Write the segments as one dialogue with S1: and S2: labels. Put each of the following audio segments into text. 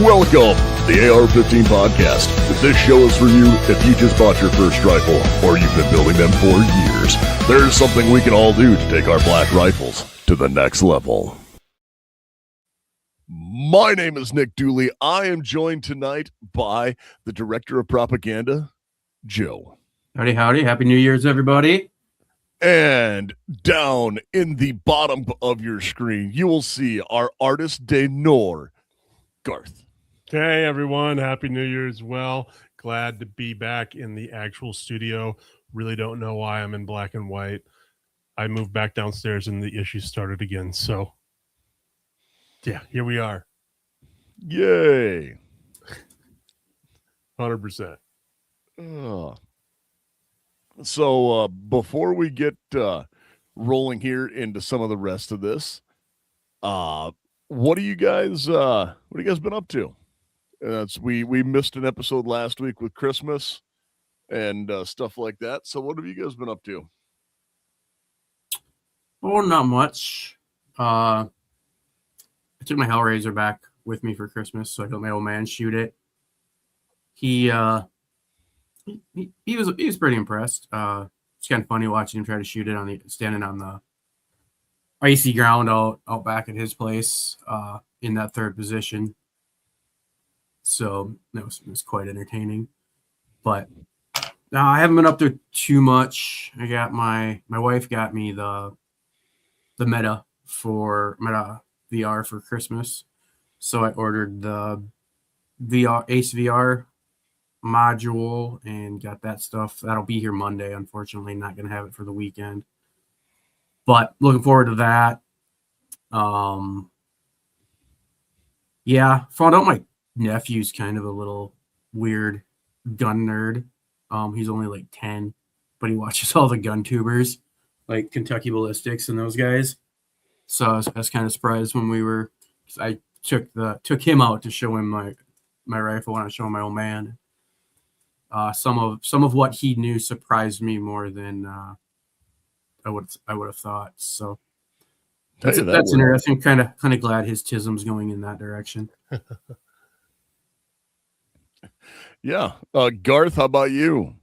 S1: Welcome to the AR-15 podcast. This show is for you if you just bought your first rifle or you've been building them for years. There's something we can all do to take our black rifles to the next level. My name is Nick Dooley. I am joined tonight by the Director of Propaganda, Joe.
S2: Howdy, howdy. Happy New Year's, everybody.
S1: And down in the bottom of your screen, you will see our artist de Nord, Garth.
S3: Hey, everyone. Happy New Year as well. Glad to be back in the actual studio. Really don't know why I'm in black and white. I moved back downstairs and the issue started again. So, yeah, here we are.
S1: Yay.
S3: 100%.
S1: So before we get rolling here into some of the rest of this, what are you guys been up to? We missed an episode last week with Christmas and stuff like that. So what have you guys been up to?
S2: Oh, not much. I took my Hellraiser back with me for Christmas, so I let my old man shoot it. He was pretty impressed. It's kind of funny watching him try to shoot it standing on the icy ground out back at his place in that third position. So it was quite entertaining. But I haven't been up there too much. I got my wife got me the Meta VR for Christmas. So I ordered the Ace VR module and got that stuff. That'll be here Monday. Unfortunately, not going to have it for the weekend. But looking forward to that. Yeah, found out my nephew's kind of a little weird gun nerd. He's only like 10, but he watches all the gun tubers, like Kentucky Ballistics and those guys. So I was kind of surprised when I took him out to show him my rifle when I showed my old man. Some of what he knew surprised me more than I would have thought. So that's interesting. Kind of glad his tism's going in that direction.
S1: Yeah. Garth, how about you?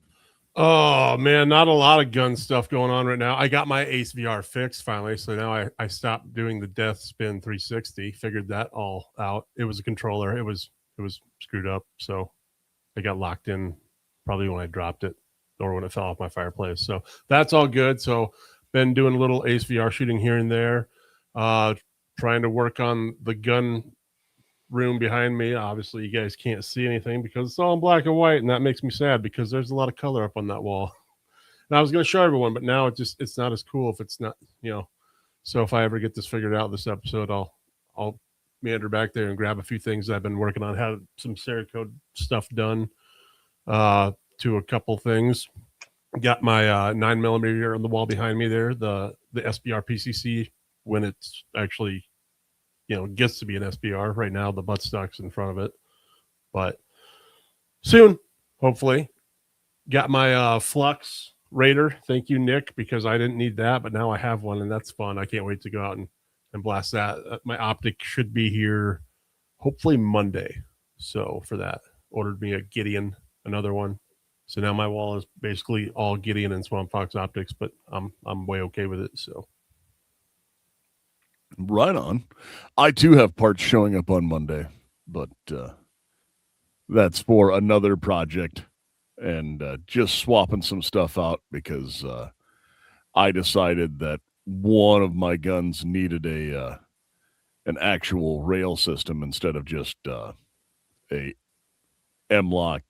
S3: Oh, man, not a lot of gun stuff going on right now. I got my Ace VR fixed finally, so now I stopped doing the Death Spin 360. Figured that all out. It was a controller. It was screwed up, so it got locked in probably when I dropped it or when it fell off my fireplace. So that's all good. So been doing a little Ace VR shooting here and there, trying to work on the gun room behind me. Obviously, you guys can't see anything because it's all in black and white, and that makes me sad because there's a lot of color up on that wall. And I was going to show everyone, but now it's not as cool if it's not, So if I ever get this figured out this episode, I'll meander back there and grab a few things I've been working on. Had some Cerakote stuff done to a couple things. Got my 9mm on the wall behind me there, the SBR PCC, when it's actually gets to be an SBR. Right now the buttstock's in front of it, but soon, hopefully. Got my Flux Raider. Thank you, Nick, because I didn't need that, but now I have one, and that's fun. I can't wait to go out and blast that. My optic should be here hopefully Monday. So for that, ordered me a Gideon, another one. So now my wall is basically all Gideon and Swamp Fox optics, but I'm way okay with it. So
S1: right on. I too have parts showing up on Monday, but that's for another project and just swapping some stuff out because I decided that one of my guns needed an actual rail system instead of just a M-lock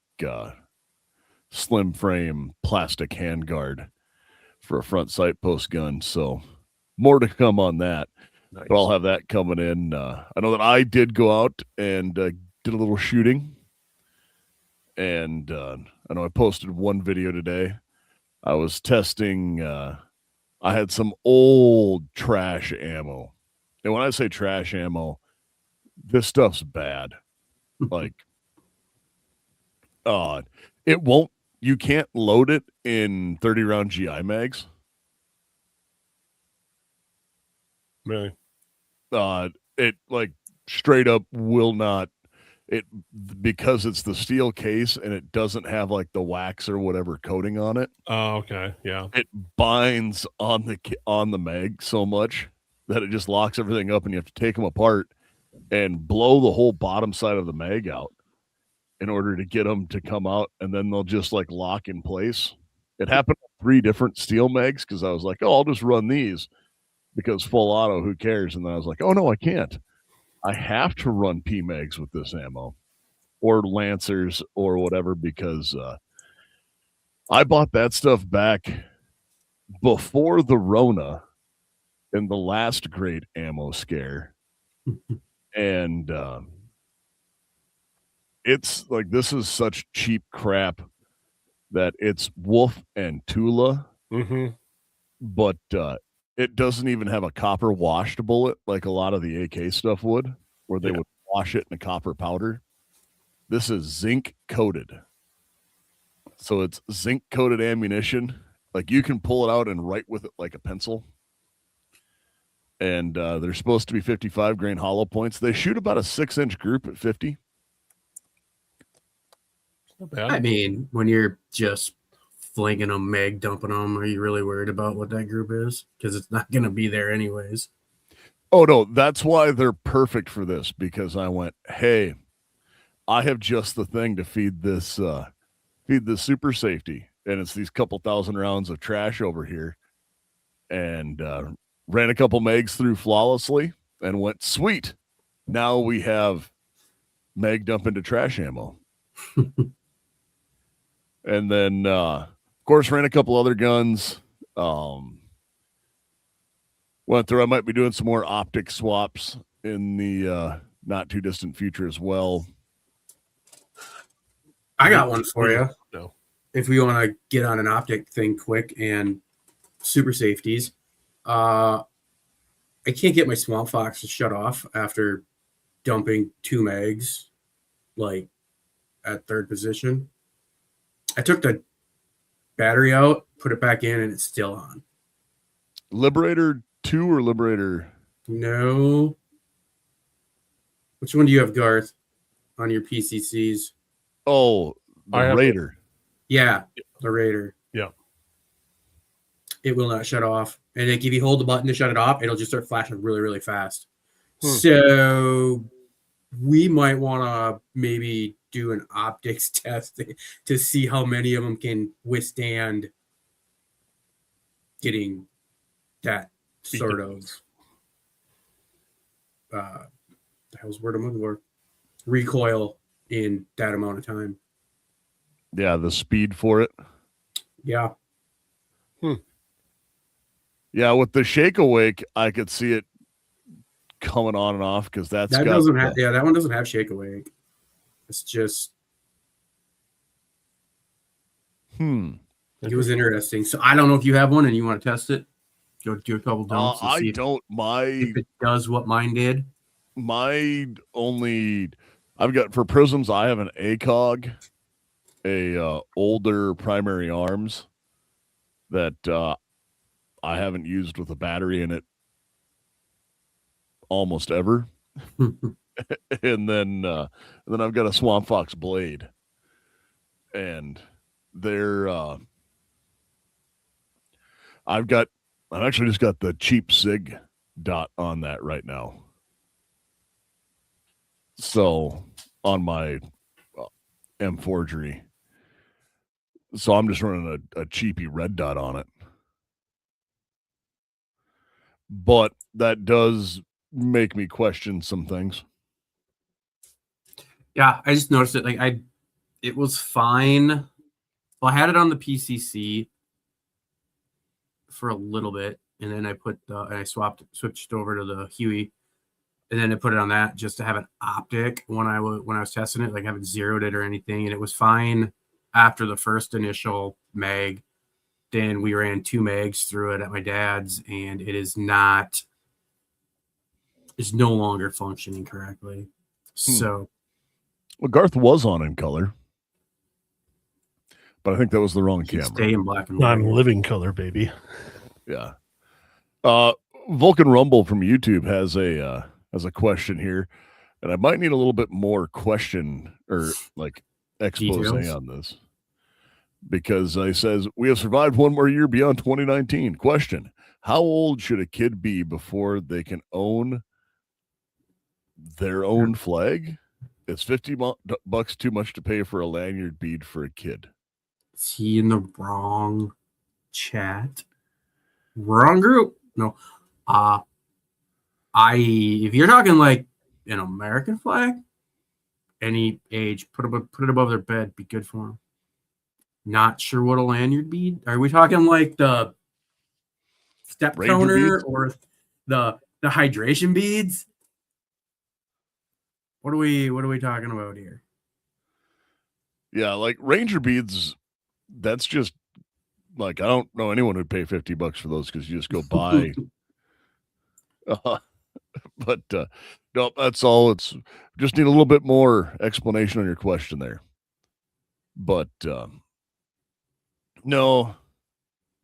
S1: slim frame plastic handguard for a front sight post gun. So more to come on that. Nice. But I'll have that coming in. I know that I did go out and did a little shooting. And I know I posted one video today. I was testing. I had some old trash ammo. And when I say trash ammo, this stuff's bad. Like, it won't. You can't load it in 30-round GI mags.
S3: Really?
S1: It like straight up will not because it's the steel case and it doesn't have like the wax or whatever coating on it.
S3: Oh, okay. Yeah.
S1: It binds on the mag so much that it just locks everything up, and you have to take them apart and blow the whole bottom side of the mag out in order to get them to come out, and then they'll just like lock in place. It happened with 3 different steel mags because I was like, oh, I'll just run these because full auto, who cares? And then I was like, oh no, I can't. I have to run P mags with this ammo or Lancers or whatever, because I bought that stuff back before the Rona in the last great ammo scare. And it's like, this is such cheap crap that it's Wolf and Tula, but it doesn't even have a copper washed bullet like a lot of the AK stuff would, where they would wash it in a copper powder. This is zinc coated. So it's zinc coated ammunition. Like, you can pull it out and write with it like a pencil. And they're supposed to be 55 grain hollow points. They shoot about a 6-inch group at 50.
S3: Not bad.
S2: I mean, when you're just flinging them, mag dumping them, are you really worried about what that group is? Because it's not going to be there anyways.
S1: Oh no, that's why they're perfect for this, because I went, hey, I have just the thing to feed this super safety, and it's these couple thousand rounds of trash over here, and ran a couple mags through flawlessly and went, sweet, now we have mag dump into trash ammo. And then of course ran a couple other guns. Went through, I might be doing some more optic swaps in the not too distant future as well.
S2: I got one for you.
S3: No.
S2: If we want to get on an optic thing quick and super safeties, I can't get my Swamp Fox to shut off after dumping 2 mags, like at 3rd position. I took the battery out, put it back in, and it's still on.
S1: Liberator 2 or Liberator?
S2: No. Which one do you have, Garth, on your PCCs?
S1: Oh, the Raider.
S2: Yeah, the Raider.
S3: Yeah.
S2: It will not shut off. And like, if you hold the button to shut it off, it'll just start flashing really, really fast. So we might want to maybe do an optics test to see how many of them can withstand getting that sort of the hell's the word I'm looking for? Recoil in that amount of time.
S1: Yeah, the speed for it.
S2: Yeah.
S1: Yeah, with the Shake Awake, I could see it coming on and off, because that
S2: doesn't have. Yeah, that one doesn't have Shake Awake. It's just. It was interesting. So I don't know if you have one and you want to test it. Go do a couple dumps.
S1: I don't.
S2: If it does what mine did.
S1: I've got, for prisms, I have an ACOG, a older primary arms that I haven't used with a battery in it almost ever. and then I've got a Swamp Fox blade, and they're I've actually just got the cheap SIG dot on that right now. So on my M forgery, so I'm just running a cheapy red dot on it. But that does make me question some things.
S2: Yeah, I just noticed it. Like it was fine. Well, I had it on the PCC for a little bit, and then I switched over to the Huey, and then I put it on that just to have an optic when I was testing it. Like, I haven't zeroed it or anything, and it was fine after the first initial mag. Then we ran 2 mags through it at my dad's, and it's no longer functioning correctly. So,
S1: well, Garth was on in color, but I think that was the wrong camera.
S2: Stay in black and white.
S3: I'm living color, baby.
S1: Yeah. Vulcan Rumble from YouTube has a question here. And I might need a little bit more question or like expose
S2: Details.
S1: on this. Because it says, we have survived one more year beyond 2019. Question: how old should a kid be before they can own their own flag? It's $50 too much to pay for a lanyard bead for a kid.
S2: Is he in the wrong chat? Wrong group? No. If you're talking like an American flag, any age, put it above their bed, be good for them. Not sure what a lanyard bead. Are we talking like the step
S1: Ranger
S2: counter
S1: beads?
S2: or the hydration beads? What are we talking about here?
S1: Yeah, like Ranger beads, that's just like, I don't know anyone who'd pay $50 for those because you just go buy. But no, that's all. It's just need a little bit more explanation on your question there. But no.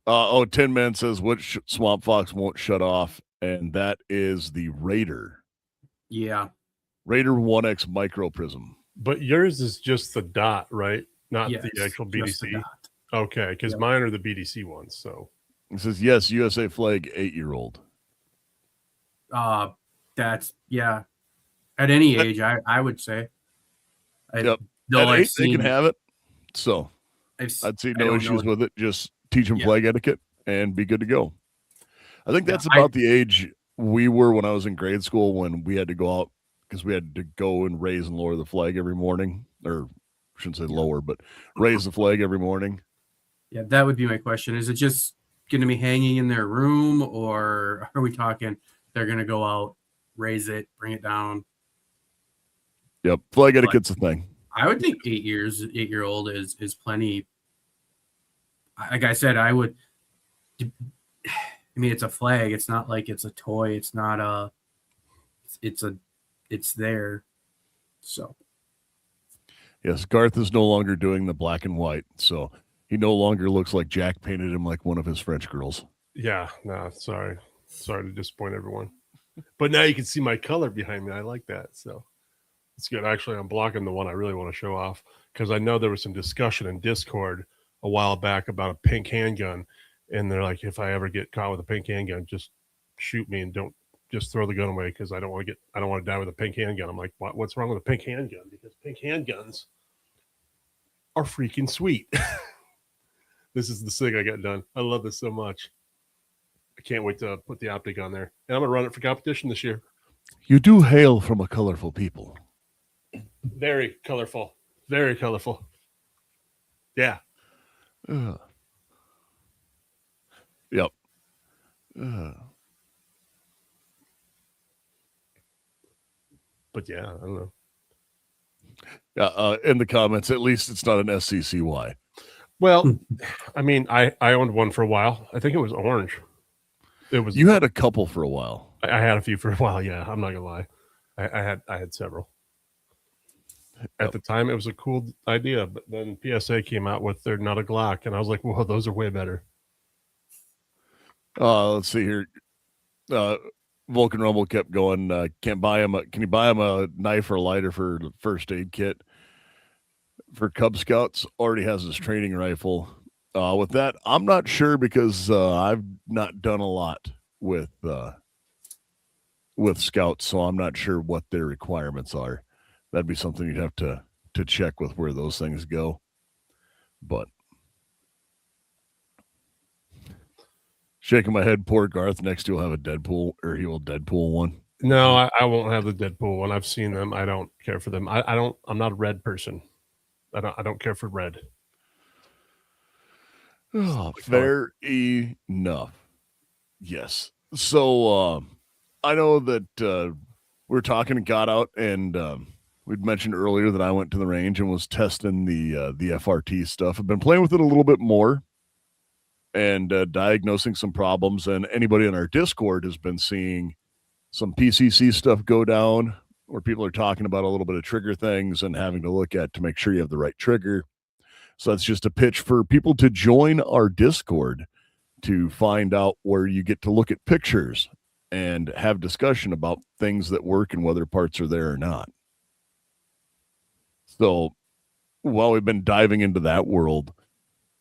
S1: Tin Man says, what Swamp Fox won't shut off, and that is the Raider.
S2: Yeah.
S1: Raider 1X micro prism.
S3: But yours is just the dot, right? Not
S2: Yes,
S3: the actual
S2: just the
S3: BDC.
S2: dot.
S3: Okay, because
S2: Yep.
S3: mine are the BDC ones. So
S1: It says, yes, USA flag, 8-year-old.
S2: That's yeah. At any age, I would say.
S1: Yep.
S2: Though
S1: At
S2: I've
S1: 8, they
S2: seen,
S1: can have it. So
S2: I'd
S1: I'd see no issues with it. Just teach them
S2: Yeah.
S1: flag etiquette and be good to go. I think
S2: Yeah,
S1: that's about the age we were when I was in grade school, when we had to go out because we had to go and raise and lower the flag every morning, or I shouldn't say lower, but raise the flag every morning.
S2: Yeah, that would be my question. Is it just going to be hanging in their room, or are we talking they're going to go out, raise it, bring it down?
S1: Yep, flag etiquette's a thing.
S2: I would think 8-year-old is plenty. Like I said, I would. I mean, it's a flag. It's not like it's a toy. It's not a. It's there. So.
S1: Yes, Garth is no longer doing the black and white, so he no longer looks like Jack painted him like one of his French girls.
S3: yeah, no, sorry to disappoint everyone. But now you can see my color behind me. I like that. So it's good. Actually, I'm blocking the one I really want to show off because I know there was some discussion in Discord a while back about a pink handgun. And they're like, if I ever get caught with a pink handgun, just shoot me and don't just throw the gun away because I don't want to die with a pink handgun. I'm like, what's wrong with a pink handgun? Because pink handguns are freaking sweet. This is the SIG I got done. I love this so much. I can't wait to put the optic on there. And I'm going to run it for competition this year.
S1: You do hail from a colorful people.
S3: Very colorful. Very colorful. Yeah.
S1: Yep.
S3: But yeah, I don't know.
S1: In the comments, at least it's not an SCCY.
S3: Well, I mean, I owned one for a while. I think it was orange. It was.
S1: You had a couple for a while.
S3: I had a few for a while. Yeah, I'm not gonna lie. I had several. At the time, it was a cool idea, but then PSA came out with their not a Glock, and I was like, "Whoa, those are way better."
S1: Let's see here. Vulcan Rumble kept going. Can you buy him a knife or lighter for the first aid kit for Cub Scouts? Already has his training rifle. With that, I'm not sure because I've not done a lot with Scouts, so I'm not sure what their requirements are. That'd be something you'd have to check with where those things go. But shaking my head, poor Garth. Next, he'll have a Deadpool, or he will Deadpool one.
S3: No, I won't have the Deadpool one. I've seen them. I don't care for them. I'm not a red person. I don't care for red.
S1: Oh, fair enough. Yes. So I know that we were talking and got out, and we'd mentioned earlier that I went to the range and was testing the FRT stuff. I've been playing with it a little bit more and diagnosing some problems. And anybody in our Discord has been seeing some PCC stuff go down, where people are talking about a little bit of trigger things and having to look at to make sure you have the right trigger. So that's just a pitch for people to join our Discord to find out where you get to look at pictures and have discussion about things that work and whether parts are there or not. So while we've been diving into that world,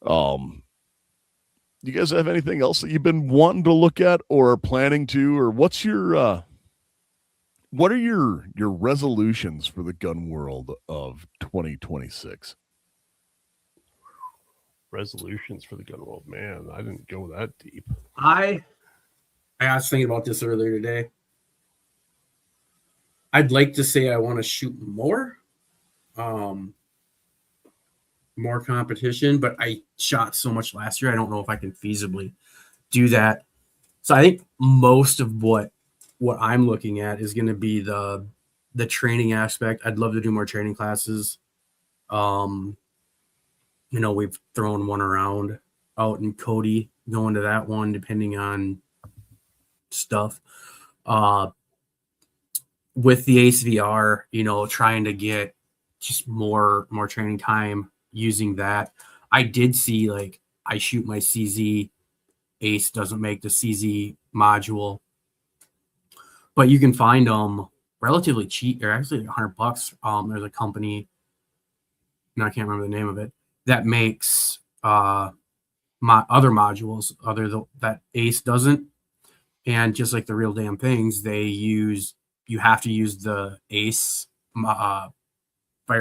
S1: you guys have anything else that you've been wanting to look at or are planning to, or what's your what are your resolutions for the gun world of 2026?
S3: Resolutions for the gun world, man. I didn't go that deep.
S2: I was thinking about this earlier today. I'd like to say I want to shoot more, more competition, but I shot so much last year. I don't know if I can feasibly do that. So I think most of what I'm looking at is going to be the training aspect. I'd love to do more training classes. We've thrown one around out in Cody, going to that one, depending on stuff. With the Ace VR, trying to get just more training time using that. I did see, like, I shoot my CZ. Ace doesn't make the CZ module, but you can find them relatively cheap. They're actually $100. There's a company, and I can't remember the name of it, that makes other modules that Ace doesn't. And just like the real damn things, you have to use the Ace fire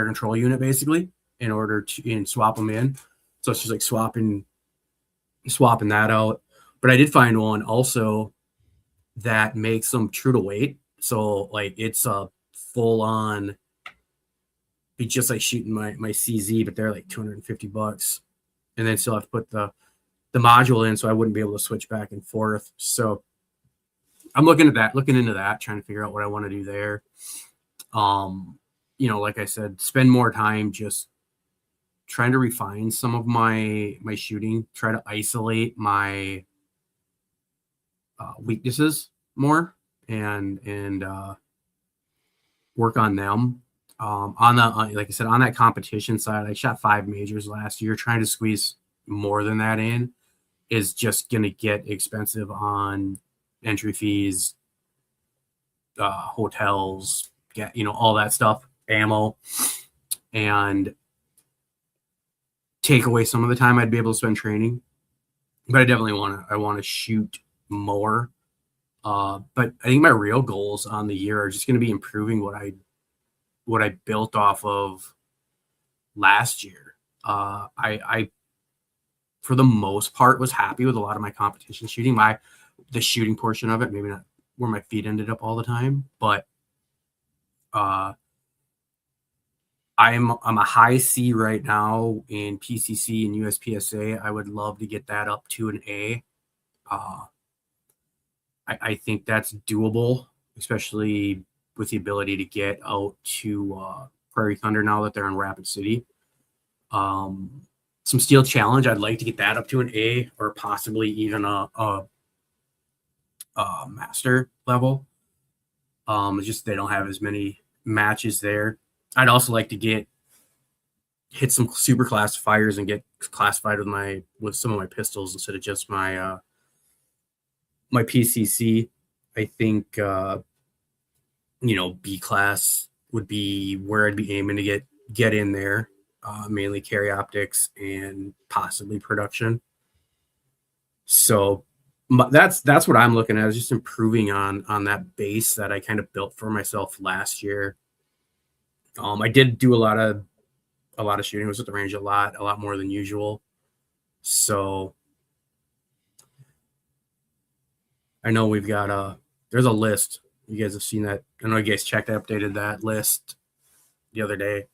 S2: control unit basically in order to swap them in. So it's just like swapping that out. But I did find one also that makes them true to weight. So like it's a full on, it's just like shooting my CZ, but they're like $250, and then still have to put the module in, so I wouldn't be able to switch back and forth. So I'm looking into that, trying to figure out what I want to do there. Like I said, spend more time just trying to refine some of my shooting, try to isolate my weaknesses more and work on them. Like I said, on that competition side, I shot 5 majors last year. Trying to squeeze more than that in is just going to get expensive on entry fees, hotels, all that stuff, ammo, and take away some of the time I'd be able to spend training. But I definitely want to shoot more. But I think my real goals on the year are just going to be improving what I built off of last year. I for the most part was happy with a lot of my competition shooting. The shooting portion of it, maybe not where my feet ended up all the time, but I'm a high C right now in PCC and USPSA. I would love to get that up to an A. I think that's doable, especially with the ability to get out to Prairie Thunder now that they're in Rapid City. Some Steel Challenge, I'd like to get that up to an A or possibly even a master level. It's just they don't have as many matches there. I'd also like to hit some super classifiers and get classified with some of my pistols instead of just my my PCC. I think B class would be where I'd be aiming to get in there, mainly carry optics and possibly production. So that's what I'm looking at, is just improving on that base that I kind of built for myself last year. I did do a lot of shooting. I was at the range a lot more than usual. So I know we've got there's a list. You guys have seen that. I know you guys updated that list the other day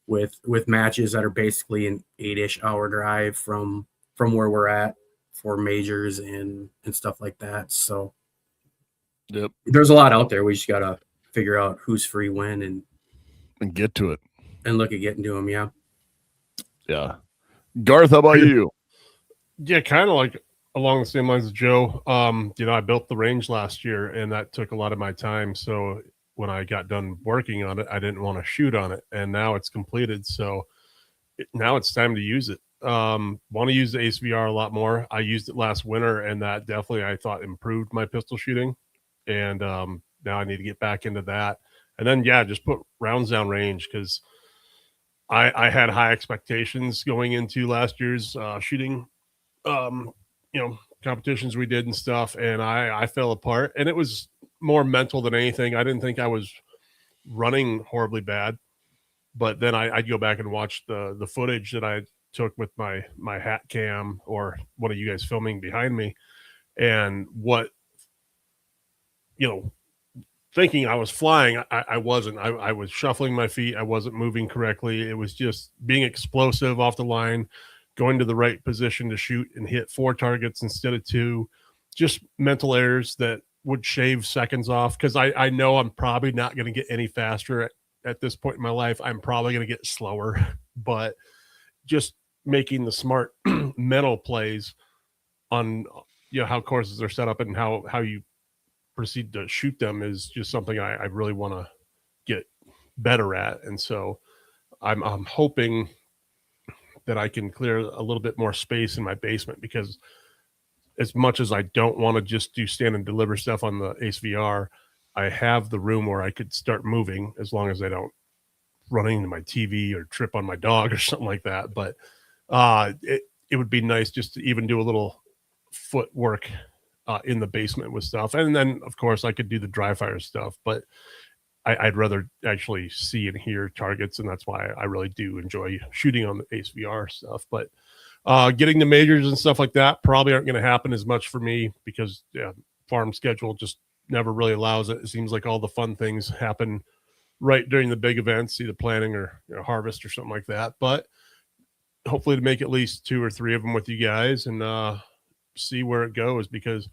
S2: with matches that are basically an 8-ish hour drive from where we're at for majors and stuff like that. So
S1: yep,
S2: there's a lot out there. We just gotta figure out who's free when and
S1: get to it
S2: and look at getting to them. Yeah.
S1: Garth, how about you?
S3: Yeah, kind of like along the same lines as Joe. I built the range last year, and that took a lot of my time. So when I got done working on it, I didn't want to shoot on it, and now it's completed. So now it's time to use it. Want to use the Ace VR a lot more. I used it last winter, and that definitely, I thought, improved my pistol shooting. and now I need to get back into that. And then just put rounds down range, because I had high expectations going into last year's shooting, competitions we did and stuff, and I fell apart. And it was more mental than anything. I didn't think I was running horribly bad, but then I'd go back and watch the footage that I took with my hat cam, or one of you guys filming behind me, and thinking I was flying, I wasn't. I was shuffling my feet. I wasn't moving correctly. It was just being explosive off the line, going to the right position to shoot and hit 4 targets instead of 2. Just mental errors that would shave seconds off, because I know I'm probably not going to get any faster at this point in my life. I'm probably going to get slower, but just making the smart mental plays on how courses are set up and how you proceed to shoot them is just something I really want to get better at. And so I'm hoping that I can clear a little bit more space in my basement, because as much as I don't want to just do stand and deliver stuff on the Ace VR, I have the room where I could start moving, as long as I don't run into my TV or trip on my dog or something like that. But it would be nice just to even do a little footwork in the basement with stuff. And then, of course, I could do the dry fire stuff, but I'd rather actually see and hear targets, and that's why I really do enjoy shooting on the Ace VR stuff. But getting the majors and stuff like that probably aren't going to happen as much for me, because farm schedule just never really allows it. It seems like all the fun things happen right during the big events, either planning or harvest or something like that. But hopefully to make at least 2 or 3 of them with you guys, and see where it goes, because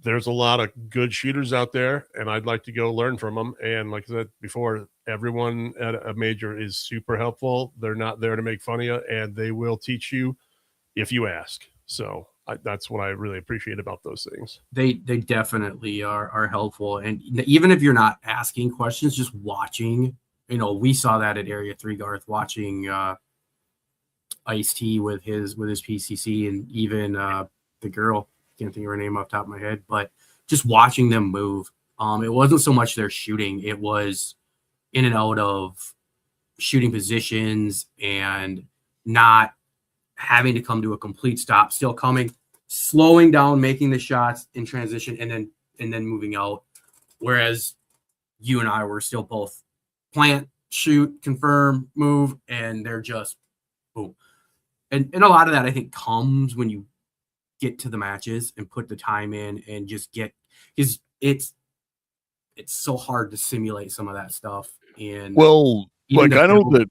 S3: there's a lot of good shooters out there, and I'd like to go learn from them. And like I said before, everyone at a major is super helpful. They're not there to make fun of you, and they will teach you if you ask. So that's what I really appreciate about those things.
S2: They definitely are helpful. And even if you're not asking questions, just watching, we saw that at Area 3, Garth, watching Ice-T with his PCC, and even the girl, can't think of her name off the top of my head, but just watching them move. It wasn't so much their shooting, it was in and out of shooting positions and not having to come to a complete stop, still coming, slowing down, making the shots in transition, and then moving out. Whereas you and I were still both plant, shoot, confirm, move, and they're just boom. And a lot of that, I think, comes when you get to the matches and put the time in and just get, because it's so hard to simulate some of that stuff. And
S1: well, like I know that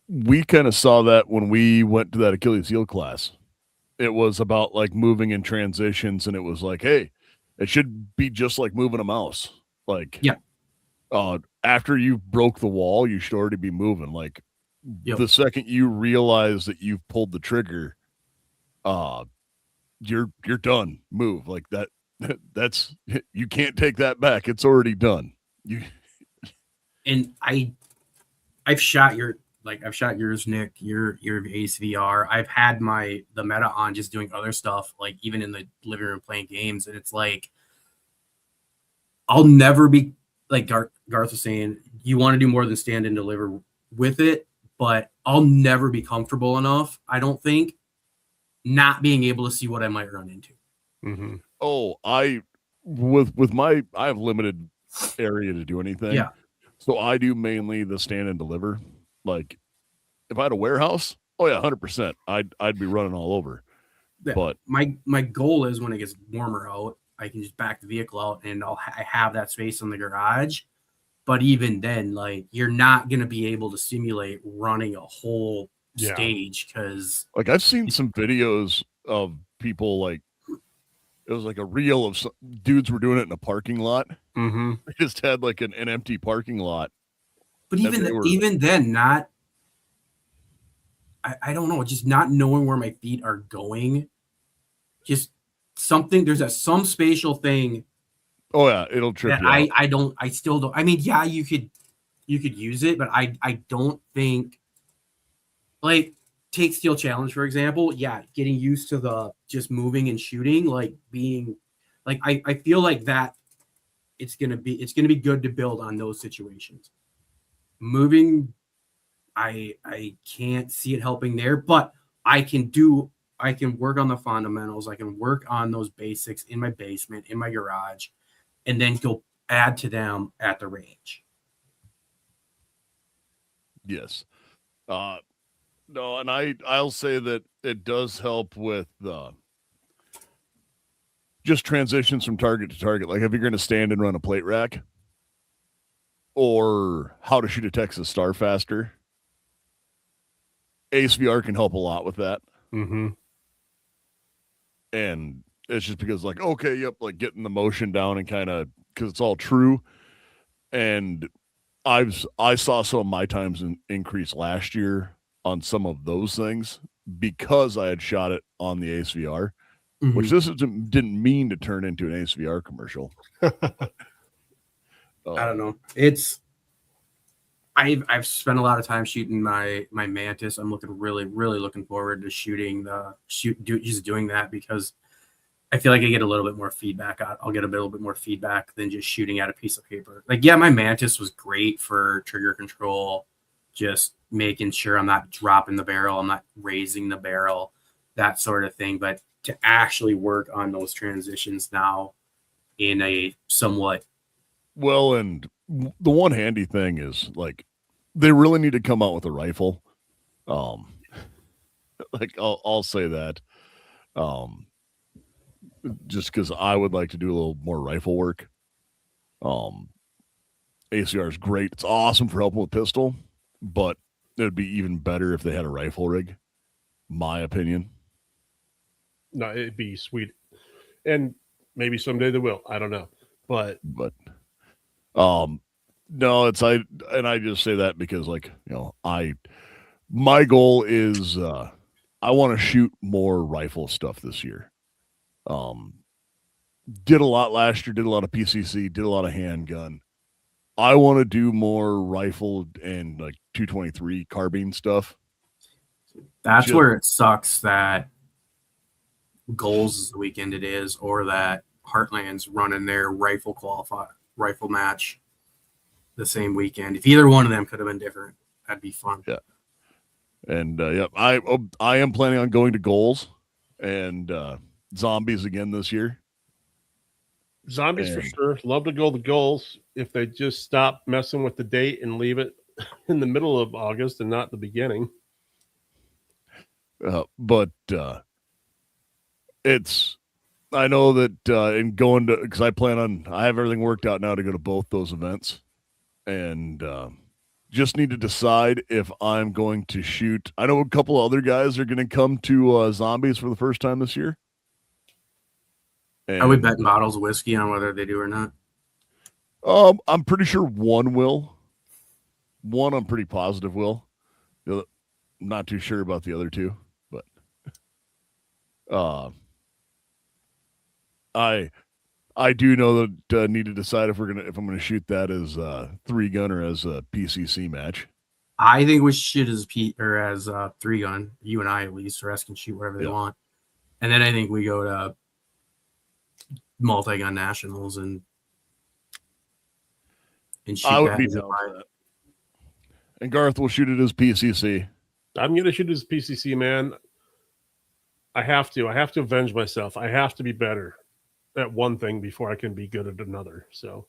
S1: we kind of saw that when we went to that Achilles heel class. It was about like moving in transitions, and it was like, hey, it should be just like moving a mouse. Like, after you broke the wall, you should already be moving. Like, the second you realize that you've pulled the trigger, you're done. Move like that. That's, you can't take that back. It's already done.
S2: And I've shot yours, Nick, your Ace VR. I've had the meta on just doing other stuff, like even in the living room playing games. And it's like, I'll never be like Garth was saying, you want to do more than stand and deliver with it, but I'll never be comfortable enough, I don't think, not being able to see what I might run into.
S3: Mm-hmm.
S1: Oh, I have limited area to do anything.
S2: Yeah.
S1: So I do mainly the stand and deliver. Like, if I had a warehouse, 100%, I'd be running all over.
S2: Yeah.
S1: But
S2: my goal is, when it gets warmer out, I can just back the vehicle out, and I have that space in the garage. But even then, like, you're not going to be able to simulate running a whole stage, because
S1: like I've seen some videos of people, like, it was like a reel of some dudes were doing it in a parking lot.
S3: Mm-hmm.
S1: They just had like an empty parking lot.
S2: But even then, not, I don't know, just not knowing where my feet are going, just something, there's some spatial thing.
S1: Oh yeah, it'll trip you out.
S2: I still don't. I mean, yeah, you could use it, but I don't think, like, take Steel Challenge, for example. Yeah, getting used to the just moving and shooting, like being, like, I feel like that it's gonna be good to build on those situations. Moving, I can't see it helping there, but I can work on the fundamentals. I can work on those basics in my basement, in my garage, and then go add to them at the range.
S1: Yes. No, and I'll say that it does help with just transitions from target to target. Like if you're going to stand and run a plate rack, or how to shoot a Texas Star faster, ASVR can help a lot with that.
S3: Mm-hmm.
S1: And it's just because, like, okay, yep, like getting the motion down and kind of because it's all true. And I saw some of my times increase last year on some of those things because I had shot it on the ASVR, which this didn't mean to turn into an ASVR commercial.
S2: I don't know. I've spent a lot of time shooting my Mantis. I'm really looking forward to just doing that because I feel like I get a little bit more feedback. I'll get a little bit more feedback than just shooting at a piece of paper. Like, yeah, my Mantis was great for trigger control, just making sure I'm not dropping the barrel, I'm not raising the barrel, that sort of thing. But to actually work on those transitions now in a somewhat
S1: well, and the one handy thing is like they really need to come out with a rifle. Like I'll say that. Just because I would like to do a little more rifle work. ACR is great. It's awesome for helping with pistol, but it would be even better if they had a rifle rig. My opinion.
S3: No, it'd be sweet, and maybe someday they will. I don't know, but
S1: no, I just say that because, like, you know, my goal is I want to shoot more rifle stuff this year. Did a lot last year, did a lot of PCC, did a lot of handgun. I want to do more rifle and like 223 carbine stuff.
S2: That's where it sucks that Goals is the weekend it is, or that Heartland's running their rifle match the same weekend. If either one of them could have been different, that'd be fun.
S1: Yeah. And I am planning on going to Goals and Zombies again this year.
S3: Zombies for sure. Love to go to Goals if they just stop messing with the date and leave it in the middle of August and not the beginning.
S1: But I know that in going to, because I have everything worked out now to go to both those events, and just need to decide if I'm going to shoot. I know a couple other guys are going to come to Zombies for the first time this year. And,
S2: I would bet bottles of whiskey on whether they do or not.
S1: I'm pretty sure one will. One I'm pretty positive will. I'm not too sure about the other two, but I do know that need to decide if I'm gonna shoot that as a 3-gun or as a PCC match.
S2: I think we should as as a 3-gun. You and I at least, or us can shoot whatever they want, and then I think we go to multi-gun nationals and shoot
S1: I would
S2: that
S1: be
S2: as a
S1: down for
S2: 5.
S1: that. And Garth will shoot it as PCC.
S3: I'm gonna shoot as PCC, man. I have to avenge myself. I have to be better at one thing before I can be good at another. So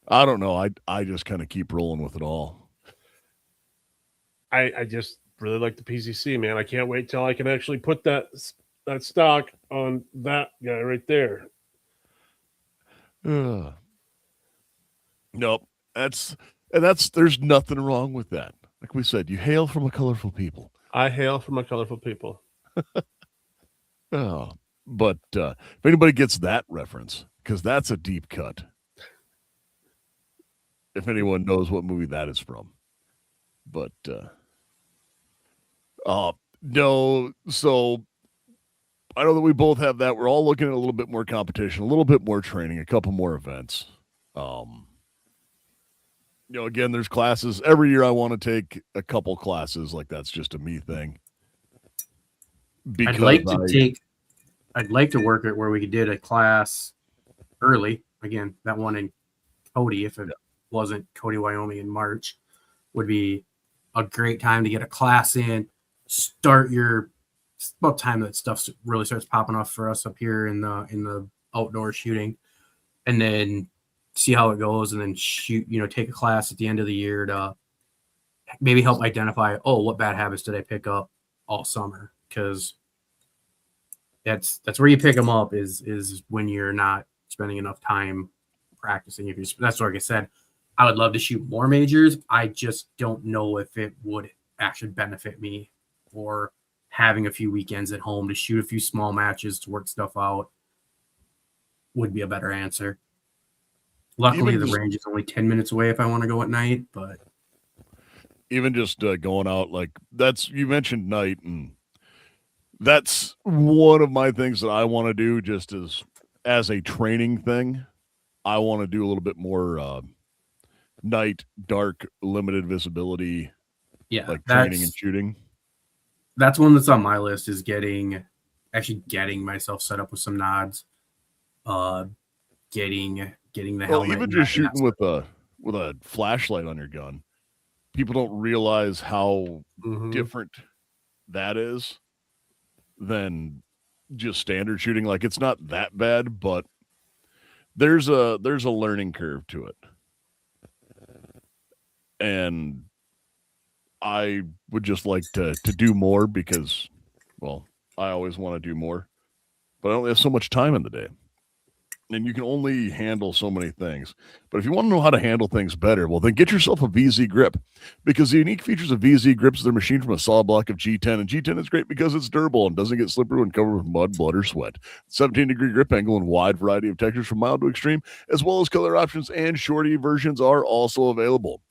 S1: I don't know. I just kind of keep rolling with it all.
S3: I just really like the PCC, man. I can't wait till I can actually put that stock on that guy right there.
S1: Nope. There's nothing wrong with that. Like we said, you hail from a colorful people.
S3: I hail from a colorful people.
S1: But if anybody gets that reference, because that's a deep cut. If anyone knows what movie that is from. But no, so I know that we both have that. We're all looking at a little bit more competition, a little bit more training, a couple more events. Again, there's classes. Every year I want to take a couple classes. Like, that's just a me thing.
S2: I'd like to take I'd like to work it where we did a class early. Again, that one in Cody, if it wasn't Cody, Wyoming in March, would be a great time to get a class in. Start your it's about time that stuff really starts popping off for us up here in the outdoor shooting, and then see how it goes, and then shoot. Take a class at the end of the year to maybe help identify. Oh, what bad habits did I pick up all summer? Because that's where you pick them up is when you're not spending enough time practicing. If you that's like I said, I would love to shoot more majors. I just don't know if it would actually benefit me, or having a few weekends at home to shoot a few small matches to work stuff out would be a better answer. Luckily, the range is only 10 minutes away if I want to go at night, but
S1: even just going out like you mentioned night, and that's one of my things that I want to do just as a training thing. I want to do a little bit more night, dark, limited visibility, like training and shooting.
S2: That's one that's on my list, is getting myself set up with some nods, getting the helmet.
S1: Even just shooting with a flashlight on your gun. People don't realize how different that is than just standard shooting. Like, it's not that bad, but there's a learning curve to it. And I would just like to do more because, well, I always want to do more, but I only have so much time in the day. And you can only handle so many things. But if you want to know how to handle things better, well, then get yourself a VZ grip, because the unique features of VZ grips, they're machined from a solid block of G10, and G10 is great because it's durable and doesn't get slippery when covered with mud, blood, or sweat. 17-degree grip angle and wide variety of textures from mild to extreme, as well as color options and shorty versions are also available.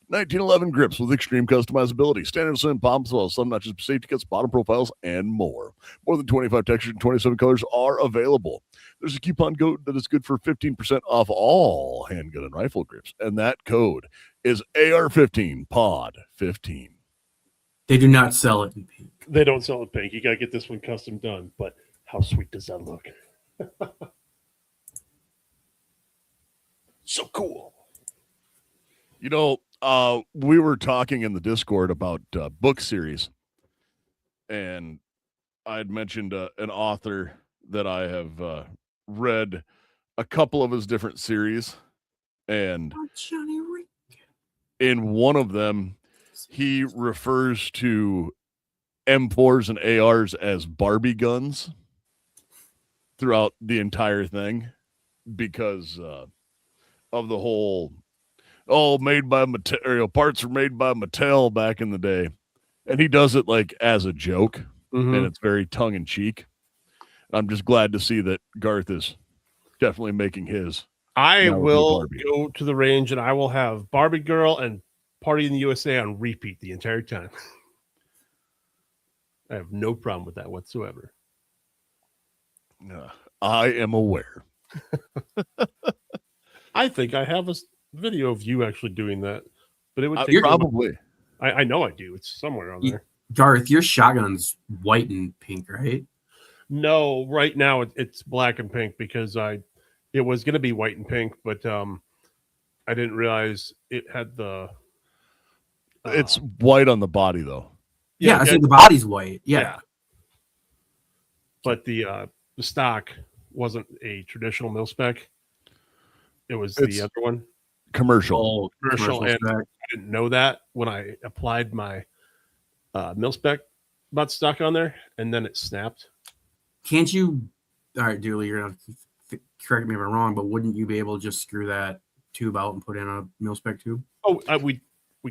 S1: 1911 grips with extreme customizability, standard slim palms, as well as some notches, safety cuts, bottom profiles, and more. More than 25 textures and 27 colors are available. There's a coupon code that is good for 15% off all handgun and rifle grips, and that code is AR-15 Pod 15.
S2: They do not sell it in pink.
S3: They don't sell it pink. You got to get this one custom done. But how sweet does that look? So cool.
S1: We were talking in the Discord about book series, and I had mentioned an author that I have read a couple of his different series, and in one of them, he refers to M4s and ARs as Barbie guns throughout the entire thing because of the whole, made by Mattel, parts are made by Mattel back in the day. And he does it like as a joke, and it's very tongue in cheek. I'm just glad to see that Garth is definitely making his.
S3: I will go to the range and I will have Barbie Girl and Party in the USA on repeat the entire time. I have no problem with that whatsoever.
S1: I am aware.
S3: I think I have a video of you actually doing that, but it would take
S1: probably.
S3: I know I do. It's somewhere on there.
S2: Garth, your shotgun's white and pink, right?
S3: No, right now it's black and pink because it was going to be white and pink, but I didn't realize it had the.
S1: It's white on the body though.
S2: Yeah, I said the body's white. Yeah.
S3: But the stock wasn't a traditional mil spec. It was the other one.
S1: Commercial,
S3: and I didn't know that when I applied my mil spec butt stock on there, and then it snapped.
S2: Can't you? All right, Dooley, you're gonna correct me if I'm wrong, but wouldn't you be able to just screw that tube out and put in a mil spec tube?
S3: Oh, we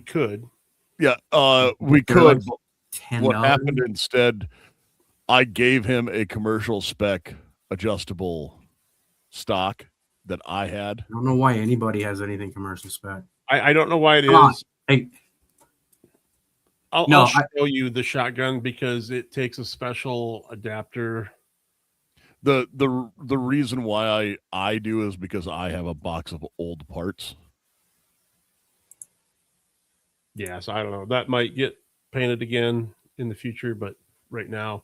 S3: could.
S1: Yeah, we could.
S2: $10.
S1: What happened instead? I gave him a commercial spec adjustable stock that I had.
S2: I don't know why anybody has anything commercial spec.
S3: I don't know why it is.
S2: Hey.
S3: I'll show you the shotgun because it takes a special adapter.
S1: The reason why I do is because I have a box of old parts.
S3: Yeah, so I don't know. That might get painted again in the future, but right now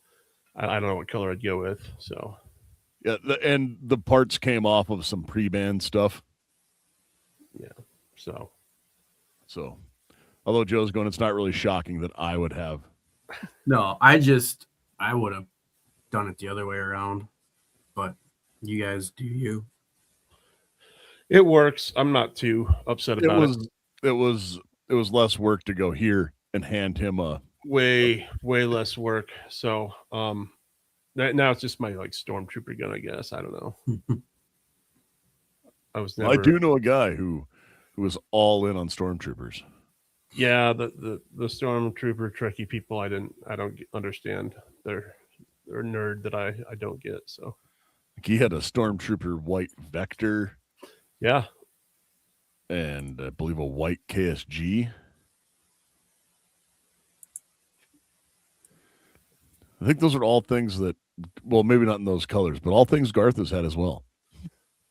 S3: I don't know what color I'd go with. So
S1: Yeah, and the parts came off of some pre-band stuff.
S3: So
S1: So, although Joe's going, it's not really shocking that I would have.
S2: No, I would have done it the other way around, but you guys do you.
S3: it works. I'm not too upset
S1: It
S3: about it.
S1: was less work to go here and hand him a.
S3: Way less work. So now it's just my like stormtrooper gun, I guess. I don't know. I was never.
S1: I do know a guy who was all in on stormtroopers.
S3: Yeah, the stormtrooper tricky people. I don't understand. They're a nerd that I don't get. So
S1: Like he had a stormtrooper white Vector
S3: yeah,
S1: and I believe a white KSG. I think those are all things that, well, maybe not in those colors, but all things Garth has had as well.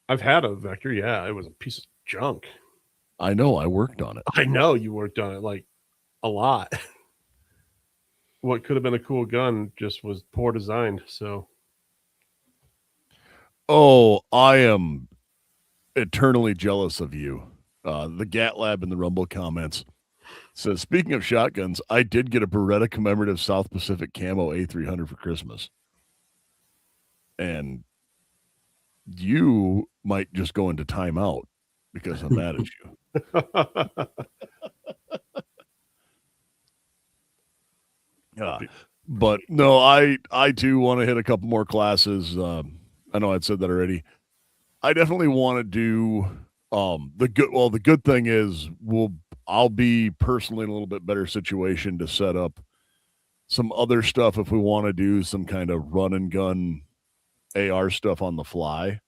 S3: I've had a Vector. Yeah, it was a piece of junk.
S1: I know. I worked on it.
S3: I know you worked on it like a lot. What could have been a cool gun just was poor designed. So
S1: Oh, I am eternally jealous of you. The Gat Lab in the Rumble comments says, speaking of shotguns, I did get a Beretta commemorative South Pacific Camo A300 for Christmas. And you might just go into timeout because I'm mad at you. Yeah. But no, I too want to hit a couple more classes. I know I'd said that already. I definitely want to do the good thing is I'll be personally in a little bit better situation to set up some other stuff if we want to do some kind of run and gun AR stuff on the fly.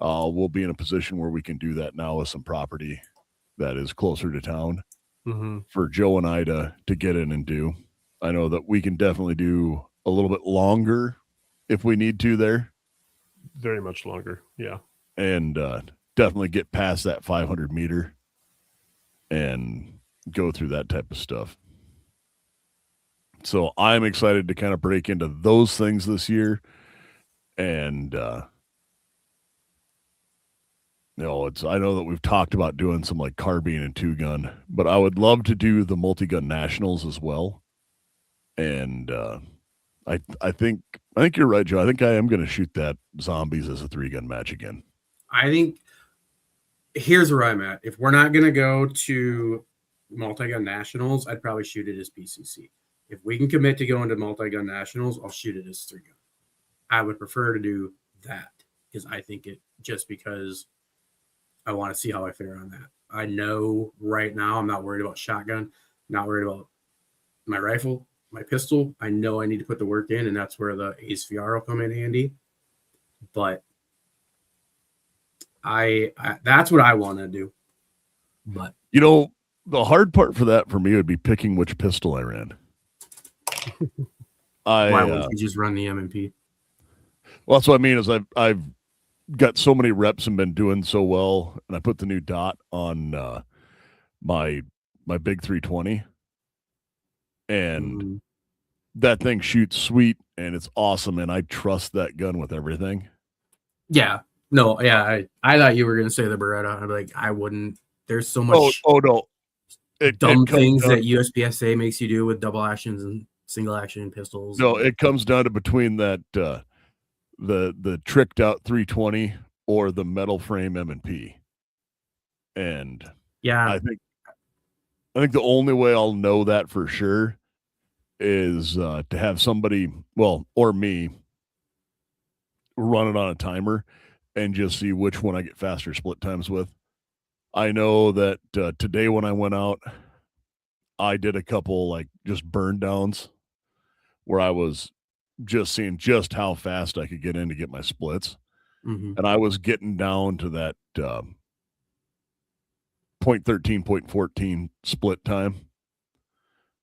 S1: We'll be in a position where we can do that now with some property that is closer to town for Joe and I to get in and do. I know that we can definitely do a little bit longer if we need to there.
S3: Very much longer. Yeah.
S1: And definitely get past that 500 meter and go through that type of stuff. So I'm excited to kind of break into those things this year. And, I know that we've talked about doing some like carbine and two gun, but I would love to do the multi-gun nationals as well. And I think you're right, Joe. I think I am going to shoot that zombies as a 3-gun match again.
S2: I think here's where I'm at. If we're not going to go to multi-gun nationals, I'd probably shoot it as PCC. If we can commit to going to multi-gun nationals, I'll shoot it as 3-gun. I would prefer to do that because I think because I want to see how I fare on that. I know right now I'm not worried about shotgun, not worried about my rifle, my pistol. I know I need to put the work in, and that's where the Ace VR will come in handy. But I that's what I want to do. But
S1: the hard part for that for me would be picking which pistol I ran.
S2: Why wouldn't you just run the M&P?
S1: Well, that's what I mean is I've got so many reps and been doing so well, and I put the new dot on my big 320, and that thing shoots sweet and it's awesome, and I trust that gun with everything.
S2: Yeah. No, yeah, I thought you were going to say the Beretta. I'm like, I wouldn't. There's so much
S1: no.
S2: Dumb things that USPSA makes you do with double actions and single action pistols.
S1: No, it comes down to between that the tricked out 320 or the metal frame M&P. And
S2: yeah,
S1: I think the only way I'll know that for sure is to have somebody, or me, run it on a timer and just see which one I get faster split times with. I know that today when I went out, I did a couple like just burn downs where I was just seeing just how fast I could get in to get my splits. And I was getting down to that 0.13, 0.14 split time.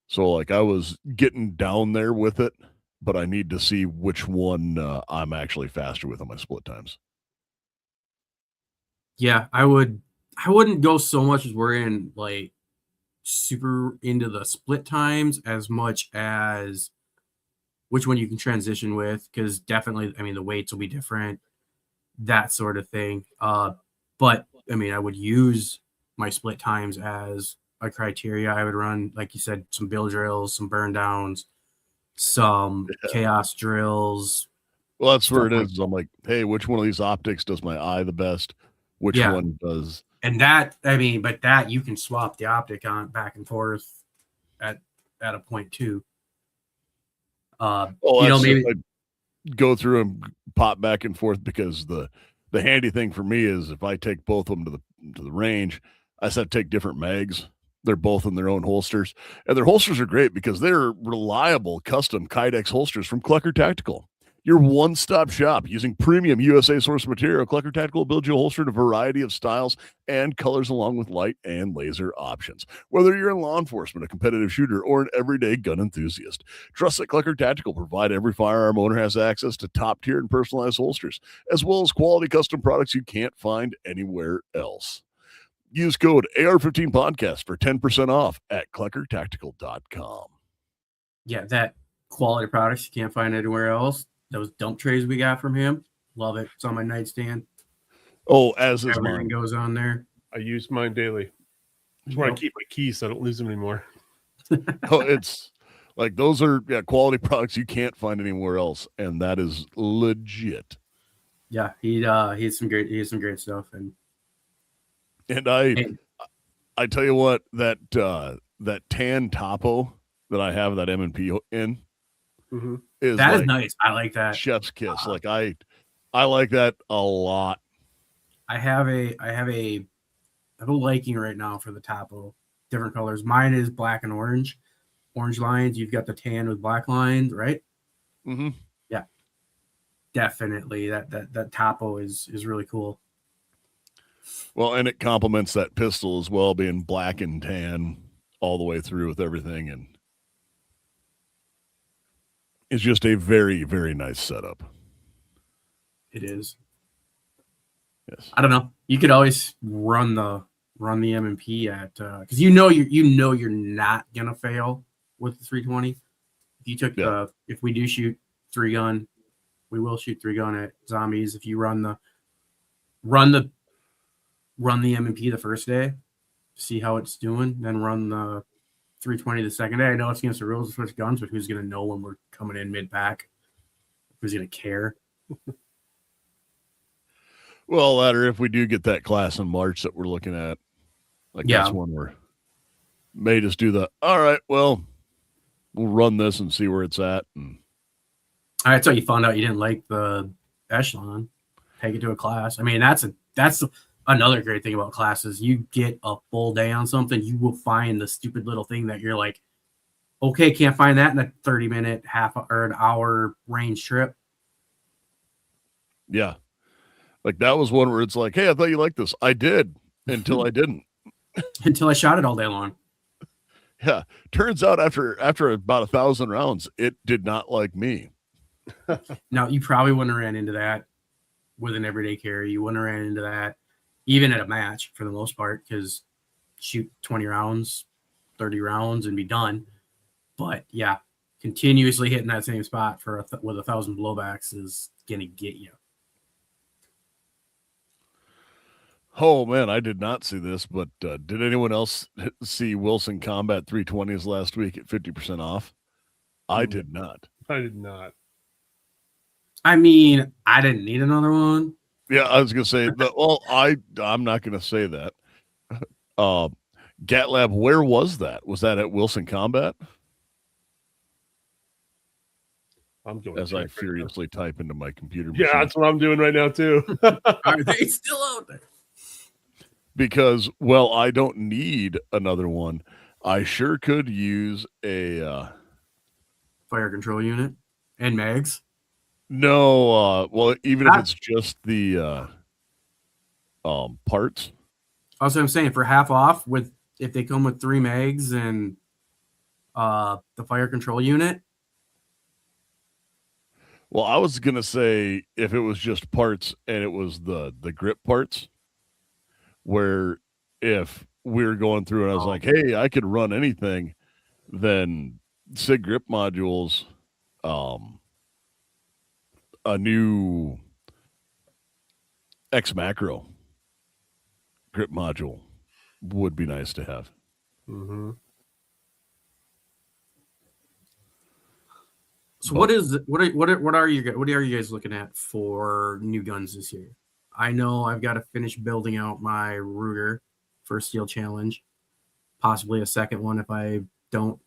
S1: So like I was getting down there with it, but I need to see which one I'm actually faster with on my split times.
S2: Yeah, I wouldn't go so much as we're in like super into the split times as much as which one you can transition with, because definitely, I mean, the weights will be different, that sort of thing. But I mean, I would use my split times as a criteria. I would run, like you said, some bill drills, some burn downs, some chaos drills.
S1: Well, that's where it
S2: Stuff like
S1: is. I'm like, hey, which one of these optics does my eye the best? Which
S2: Yeah.
S1: one does?
S2: And that, I mean, but that you can swap the optic on back and forth at a point too. You know, maybe
S1: I go through and pop back and forth because the handy thing for me is if I take both of them to the range, I said take different mags. They're both in their own holsters, and their holsters are great because they're reliable custom Kydex holsters from Clucker Tactical. Your one-stop shop using premium USA source material. Clucker Tactical will build you a holster in a variety of styles and colors along with light and laser options. Whether you're in law enforcement, a competitive shooter, or an everyday gun enthusiast, trust that Clucker Tactical provide every firearm owner has access to top-tier and personalized holsters, as well as quality custom products you can't find anywhere else. Use code AR-15 podcast for 10% off at cluckertactical.com.
S2: yeah, that quality products you can't find anywhere else. Those dump trays we got from him, love it. It's on my nightstand.
S1: Oh, as is
S2: Everything
S1: mine.
S2: goes on there.
S3: I use mine daily. That's where I keep my keys so I don't lose them anymore.
S1: Oh, it's like those are quality products you can't find anywhere else, and that is legit.
S2: Yeah, he has some great stuff, and
S1: I tell you what, that tan topo that I have that M&P in is
S2: that
S1: like
S2: is nice. I like that.
S1: chef's kiss. Like I like that a lot.
S2: I have a liking right now for the topo. Different colors. Mine is black and orange lines. You've got the tan with black lines, right?
S1: Mm-hmm.
S2: Yeah, definitely. That topo is really cool.
S1: Well, and it complements that pistol as well, being black and tan all the way through with everything, and it's just a very, very nice setup.
S2: It is.
S1: Yes.
S2: I don't know. You could always run the M&P at because you know you're not gonna fail with the 320. If you took if we do shoot 3-gun, we will shoot 3-gun at zombies. If you run the M&P the first day, see how it's doing, then run the 320 the second day. I know it's against the rules to switch guns, but who's gonna know when we're coming in mid-pack? Who's gonna care?
S1: Well, that or if we do get that class in March that we're looking at, like that's one where may just do the all right. Well, we'll run this and see where it's at. And
S2: I thought you found out you didn't like the echelon. Take it to a class. I mean, that's another great thing about classes. You get a full day on something, you will find the stupid little thing that you're like, okay, can't find that in a 30-minute, half or an hour range trip.
S1: Yeah. Like that was one where it's like, hey, I thought you liked this. I did until I didn't.
S2: Until I shot it all day long.
S1: Yeah. Turns out after about 1,000 rounds, it did not like me.
S2: Now, you probably wouldn't have ran into that with an everyday carry. You wouldn't have ran into that even at a match for the most part, because shoot 20 rounds, 30 rounds and be done. But yeah, continuously hitting that same spot for with 1,000 blowbacks is going to get you.
S1: Oh man, I did not see this, but did anyone else see Wilson Combat 320s last week at 50% off? I did not.
S3: I did not.
S2: I mean, I didn't need another one.
S1: Yeah, I was gonna say that. Well, I'm not gonna say that. GatLab, where was that? Was that at Wilson Combat?
S3: I'm going
S1: as I furiously type into my computer machine.
S3: Yeah, that's what I'm doing right now too.
S2: Are they still out there?
S1: Because, well, I don't need another one. I sure could use a
S2: fire control unit and mags.
S1: No, well, even if it's just the parts.
S2: Also, I'm saying for half off with if they come with 3 mags and the fire control unit.
S1: Well, I was gonna say if it was just parts and it was the grip parts, where if we were going through and I was like, hey, I could run anything, then SIG grip modules a new X macro grip module would be nice to have.
S3: Mm-hmm.
S2: So what are you guys looking at for new guns this year? I know I've got to finish building out my Ruger for Steel Challenge, possibly a second one if I want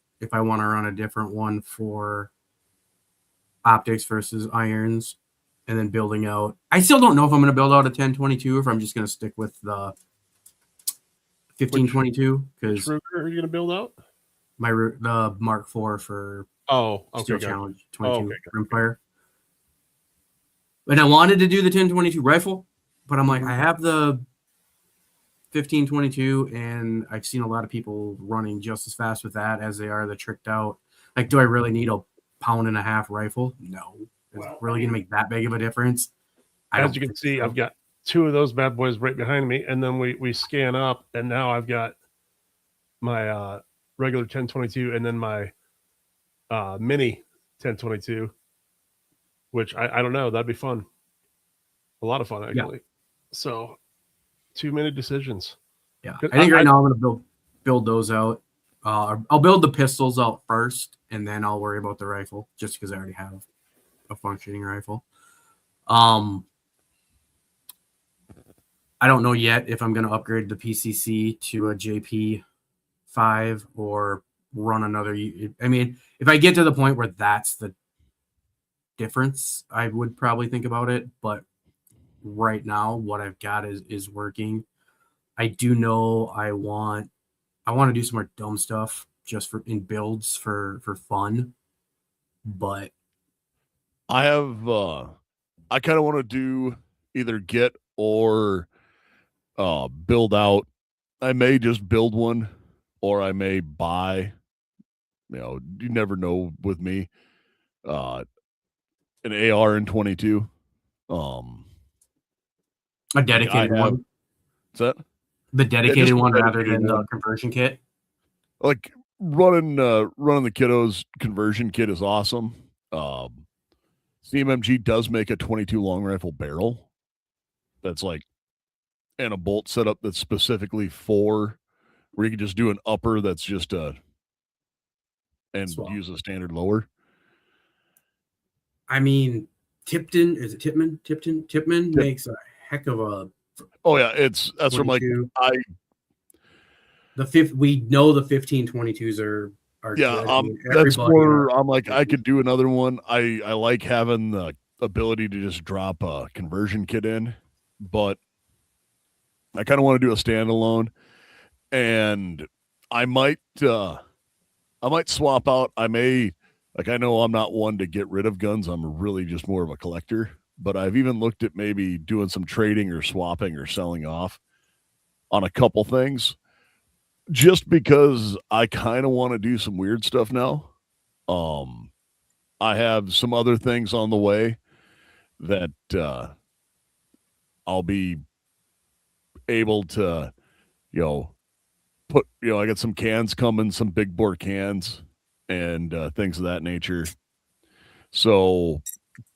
S2: to run a different one for optics versus irons, and then building out. I still don't know if I'm going to build out a 1022 or if I'm just going to stick with the 1522
S3: Which
S2: because
S3: Ruger are you going to build out?
S2: the Mark IV for
S3: Okay,
S2: Steel
S3: gotcha.
S2: Challenge 22
S3: Okay,
S2: Rimfire. And I wanted to do the 1022 rifle, but I'm like, I have the 1522, and I've seen a lot of people running just as fast with that as they are the tricked out. Like, do I really need a 1.5 pound rifle? No. Is it really going to make that big of a difference?
S3: As you can see, I've got 2 of those bad boys right behind me, and then we scan up, and now I've got my regular 1022 and then my mini 1022, which I don't know. That'd be fun. A lot of fun, actually. Yeah. So 2 minute decisions.
S2: Yeah, I think right now I'm going to build those out. I'll build the pistols out first, and then I'll worry about the rifle, just because I already have a functioning rifle. I don't know yet if I'm going to upgrade the PCC to a JP5 or run another. I mean, if I get to the point where that's the difference, I would probably think about it. But right now, what I've got is working. I do know I want to do some more dumb stuff just in builds for fun. But
S1: I have I kind of want to do either get or build out. I may just build one, or I may buy. You never know with me. An AR in 22.
S2: A dedicated one.
S1: Is that
S2: the dedicated one rather than the conversion kit?
S1: Like running the kiddos conversion kit is awesome. CMMG does make a 22 long rifle barrel. That's like, and a bolt setup that's specifically for where you can just do an upper that's just and swap. Use a standard lower.
S2: I mean, Tipton makes a heck of a.
S1: Oh yeah, that's 22. From like
S2: we know the 1522s are
S1: yeah. Good. I mean, that's where I'm like I could do another one. I like having the ability to just drop a conversion kit in, but I kind of want to do a standalone, and I might swap out. I may, like, I know I'm not one to get rid of guns. I'm really just more of a collector, but I've even looked at maybe doing some trading or swapping or selling off on a couple things just because I kind of want to do some weird stuff now. I have some other things on the way that I'll be able to, put, I got some cans coming, some big bore cans and things of that nature. So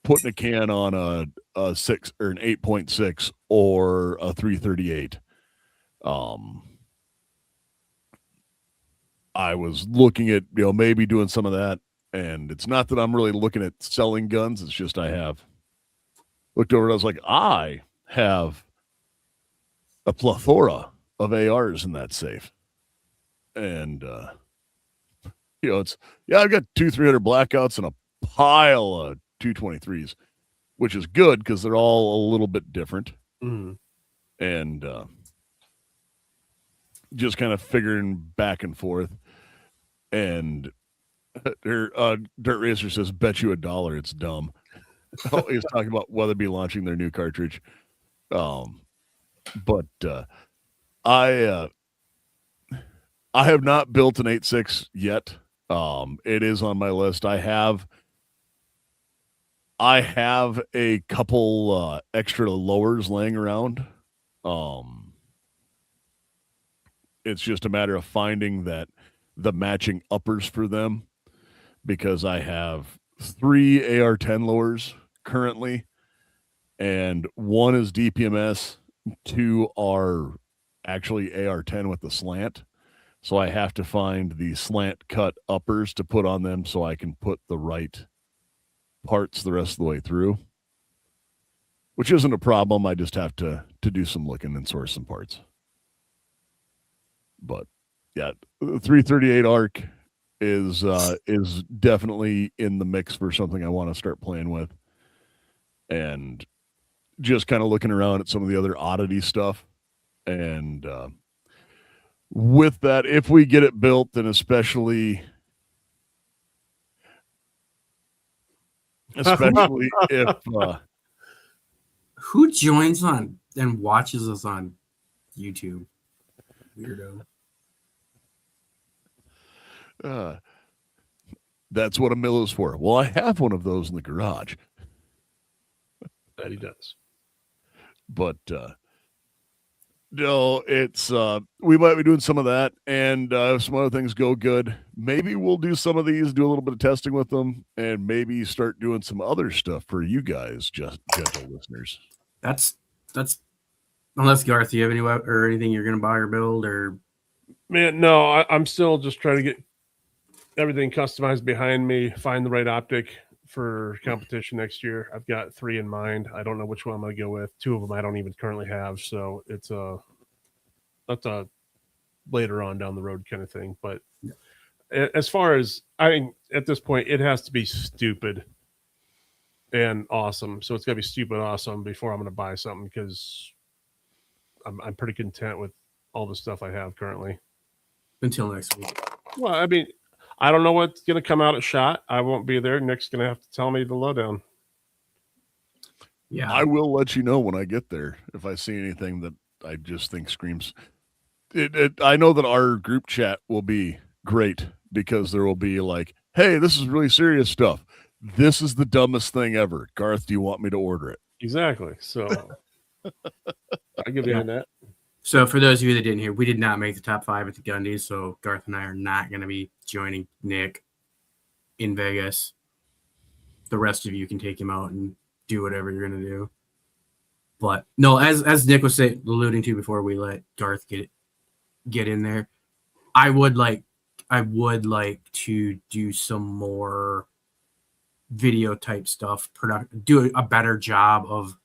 S1: putting a can on a 6 or an 8.6 or a 338. I was looking at, maybe doing some of that, and it's not that I'm really looking at selling guns. It's just I have looked over and I was like, I have a plethora of ARs in that safe. And, I've got 300 blackouts and a pile of 223s, which is good because they're all a little bit different.
S3: Mm.
S1: And just kind of figuring back and forth. And Dirt Racer says, bet you $1 it's dumb. He was talking about Weatherby launching their new cartridge. But I have not built an 8.6 yet. It is on my list. I have a couple extra lowers laying around. It's just a matter of finding the matching uppers for them, because I have 3 AR-10 lowers currently, and 1 is DPMS, 2 are actually AR-10 with the slant. So I have to find the slant cut uppers to put on them so I can put the right parts the rest of the way through, which isn't a problem. I just have to do some looking and source some parts. But yeah, the 338 arc is definitely in the mix for something I want to start playing with, and just kind of looking around at some of the other oddity stuff. And with that, if we get it built, and especially if
S2: Who joins on and watches us on YouTube? Weirdo.
S1: That's what a mill is for. Well, I have one of those in the garage.
S3: That he does.
S1: But no, it's we might be doing some of that, and if some other things go good, maybe we'll do some of these, do a little bit of testing with them, and maybe start doing some other stuff for you guys, just gentle listeners.
S2: That's unless Garth, you have any or anything you're gonna buy or build or
S3: Man, no, I'm still just trying to get everything customized behind me, find the right optic for competition next year. I've got 3 in mind. I don't know which one I'm going to go with. 2 of them I don't even currently have, so that's a later on down the road kind of thing. But as far as I think at this point, it has to be stupid and awesome. So it's got to be stupid awesome before I'm going to buy something, because I'm pretty content with all the stuff I have currently.
S2: until next week?
S3: Well, I mean, I don't know what's going to come out at SHOT. I won't be there. Nick's going to have to tell me the lowdown.
S2: Yeah,
S1: I will let you know when I get there if I see anything that I just think screams. I know that our group chat will be great, because there will be like, hey, this is really serious stuff. This is the dumbest thing ever. Garth, do you want me to order it?
S3: Exactly. So I give you that.
S2: So for those of you that didn't hear, we did not make the top 5 at the Gundies, so Garth and I are not going to be joining Nick in Vegas. The rest of you can take him out and do whatever you're going to do. But no, as Nick was alluding to before we let Garth get in there, I would like to do some more video type stuff, do a better job of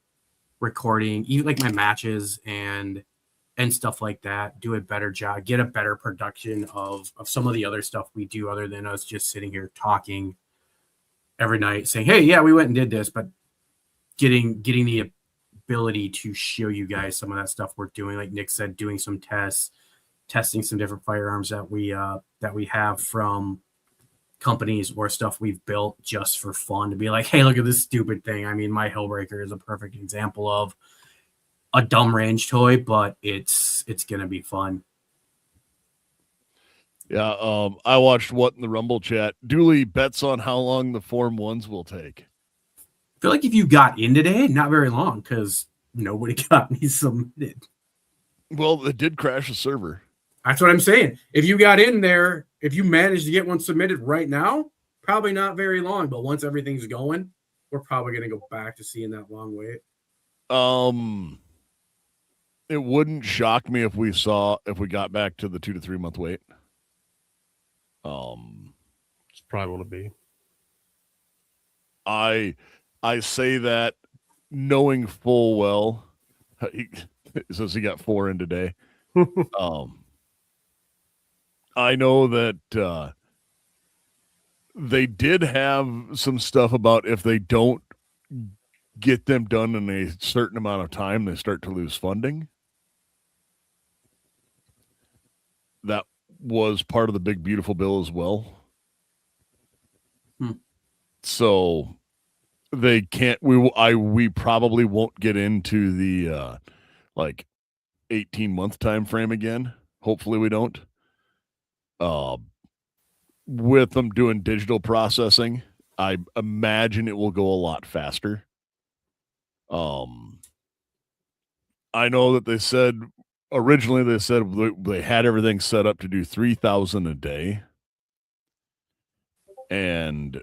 S2: recording, even like my matches and stuff like that. Do a better job, get a better production of some of the other stuff we do, other than us just sitting here talking every night saying, hey, yeah, we went and did this, but getting the ability to show you guys some of that stuff we're doing. Like Nick said, doing some tests, testing some different firearms that we have from companies or stuff we've built just for fun, to be like, hey, look at this stupid thing. I mean, my Hellbreaker is a perfect example of a dumb range toy, but it's gonna be fun.
S1: Yeah, I watched what in the Rumble chat. Dooley bets on how long the Form 1s will take.
S2: I feel like if you got in today, not very long, because nobody got me submitted.
S1: Well, it did crash the server.
S2: That's what I'm saying. If you got in there, if you managed to get one submitted right now, probably not very long. But once everything's going, we're probably going to go back to seeing that long wait.
S1: It wouldn't shock me if we got back to the 2 to 3 month wait.
S3: It's probably what it'll be.
S1: I say that knowing full well, he says he got 4 in today. I know that they did have some stuff about if they don't get them done in a certain amount of time, they start to lose funding. That was part of the big, beautiful bill as well. So they can't, we probably won't get into the like 18-month time frame again. Hopefully we don't. With them doing digital processing, I imagine it will go a lot faster. I know that they said originally they had everything set up to do 3,000 a day, and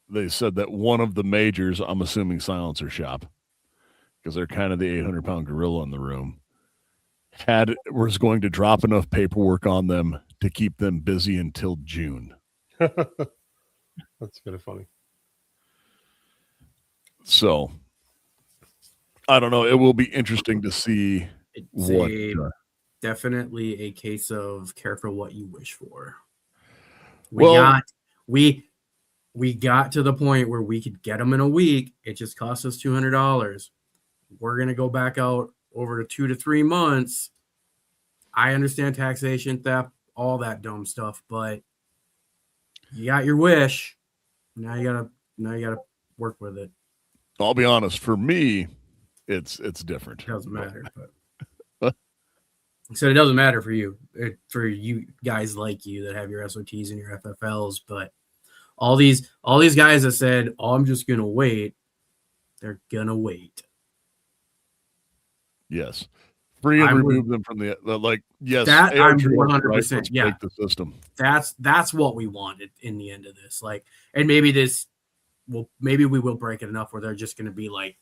S1: they said that one of the majors, I'm assuming Silencer Shop, because they're kind of the 800-pound gorilla in the room, was going to drop enough paperwork on them to keep them busy until June.
S3: That's kind of funny.
S1: So I don't know. It will be interesting to see what.
S2: Definitely a case of careful what you wish for. We got to the point where we could get them in a week. It just cost us $200. We're gonna go back out over 2 to 3 months. I understand taxation, theft, all that dumb stuff, but you got your wish. Now you gotta work with it.
S1: I'll be honest. For me, it's different.
S2: It doesn't matter, but. So it doesn't matter for you, for you guys like you that have your SOTs and your FFLs, but all these guys that said, "Oh, I'm just gonna wait," they're gonna wait.
S1: Yes, free and remove them from the like. Yes,
S2: that I'm
S1: 100%.
S2: Right, yeah,
S1: the system.
S2: That's what we wanted in the end of this. Like, and maybe we will break it enough where they're just gonna be like,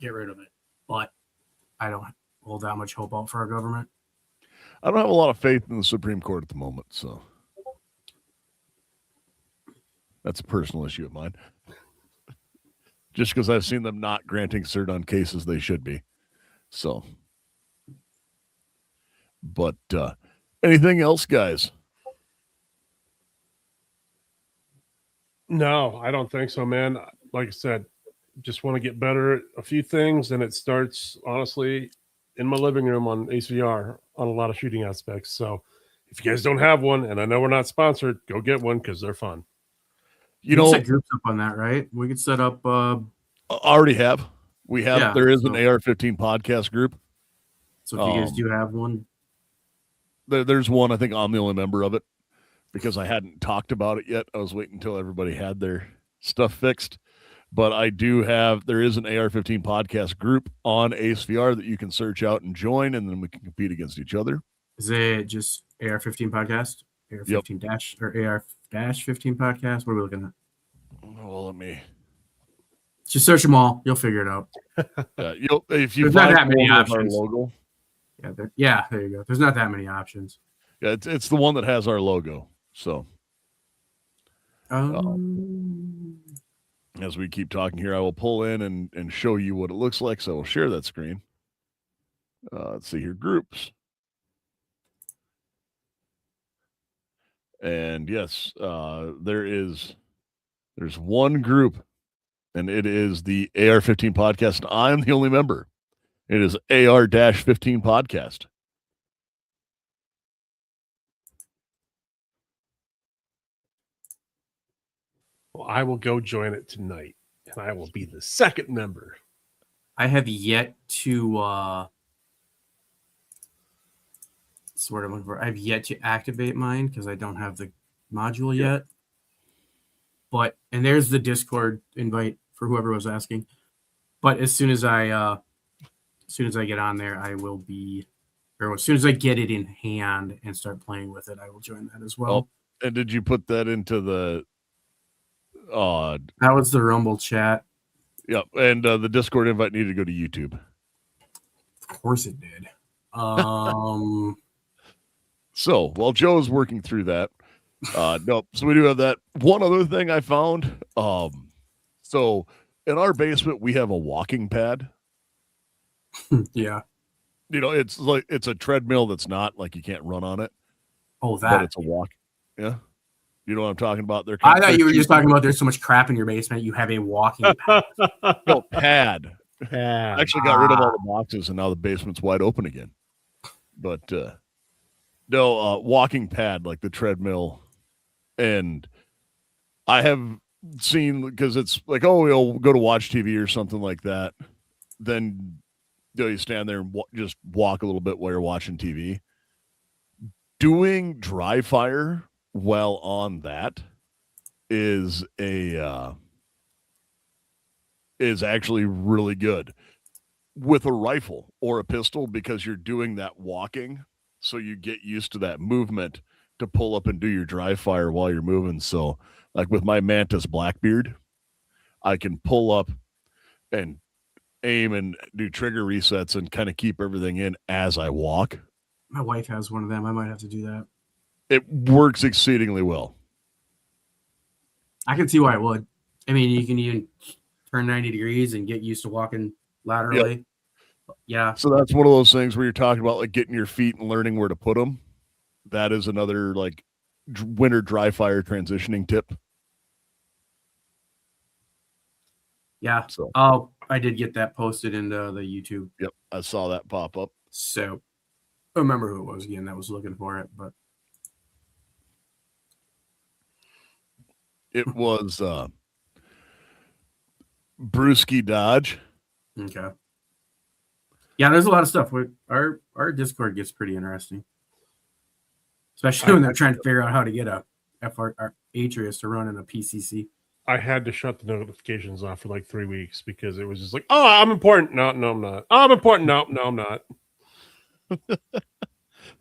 S2: get rid of it. But I don't hold that much hope out for our government.
S1: I don't have a lot of faith in the Supreme Court at the moment, so that's a personal issue of mine. Just because I've seen them not granting cert on cases they should be. So, but anything else, guys?
S3: No, I don't think so, man. Like I said, just want to get better at a few things, and it starts honestly in my living room on ACVR on a lot of shooting aspects. So if you guys don't have one, and I know we're not sponsored, go get one because they're fun.
S2: You know, set groups up on that, right? We could set up.
S1: Already have. We have. Yeah, there is an AR-15 podcast group.
S2: So if you guys do have one,
S1: there's one. I think I'm the only member of it because I hadn't talked about it yet. I was waiting until everybody had their stuff fixed. But I do have, there is an AR-15 podcast group on ACVR that you can search out and join, and then we can compete against each other.
S2: Is it just AR-15 podcast? AR-15 dash or AR-15 podcast? What are we looking at?
S1: Well, let me
S2: just search them all. You'll figure it out.
S1: If you
S2: There's not that many options.
S1: Our logo.
S2: Yeah, there you go. There's not that many options.
S1: Yeah, it's the one that has our logo. So, as we keep talking here, I will pull in and show you what it looks like. So I will share that screen. Let's see here, groups. And yes, there's one group, and it is the AR-15 podcast. And I am the only member. It is AR-15 podcast.
S3: Well, I will go join it tonight, and I will be the second member.
S2: I have yet to I've yet to activate mine because I don't have the module yet. But and there's the Discord invite for whoever was asking. But as soon as I get on there, I will be, or as soon as I get it in hand and start playing with it, I will join that as well.
S1: Oh, and did you put that into the?
S2: That was the Rumble chat.
S1: Yep, and the Discord invite needed to go to YouTube.
S2: Of course it did.
S1: So while Joe's working through that, no, so we do have that. One other thing I found. So in our basement we have a walking pad.
S2: Yeah.
S1: It's like it's a treadmill that's not like you can't run on it.
S2: Oh, that.
S1: But it's a walk. Yeah. You know what I'm talking about?
S2: I thought you were just talking about there's so much crap in your basement. You have a walking pad.
S1: No, pad. I actually got rid of all the boxes, and now the basement's wide open again. But no, walking pad, like the treadmill. And I have seen, because it's like, oh, you'll go to watch TV or something like that. Then you stand there and just walk a little bit while you're watching TV. Doing dry fire while on that is actually really good with a rifle or a pistol, because you're doing that walking, so you get used to that movement to pull up and do your dry fire while you're moving. So Like with my Mantis Blackbeard, I can pull up and aim and do trigger resets and kind of keep everything in as I walk.
S2: My wife has one of them. I might have to do that.
S1: It works exceedingly well.
S2: I can see why it would. I mean, you can even turn 90 degrees and get used to walking laterally. Yep. Yeah.
S1: So that's one of those things where you're talking about like getting your feet and learning where to put them. That is another like winter dry fire transitioning tip.
S2: Yeah.
S1: So
S2: I did get that posted into the YouTube.
S1: Yep, I saw that pop up.
S2: So I don't remember who it was again that was looking for it, but
S1: it was Brewski Dodge.
S2: Okay. Yeah, there's a lot of stuff. Our Discord gets pretty interesting, especially when they're trying to figure out how to get a Atrius to run in a PCC.
S3: I had to shut the notifications off for like 3 weeks because it was just like, oh, I'm important. No, I'm not. Oh, I'm important. No, I'm not.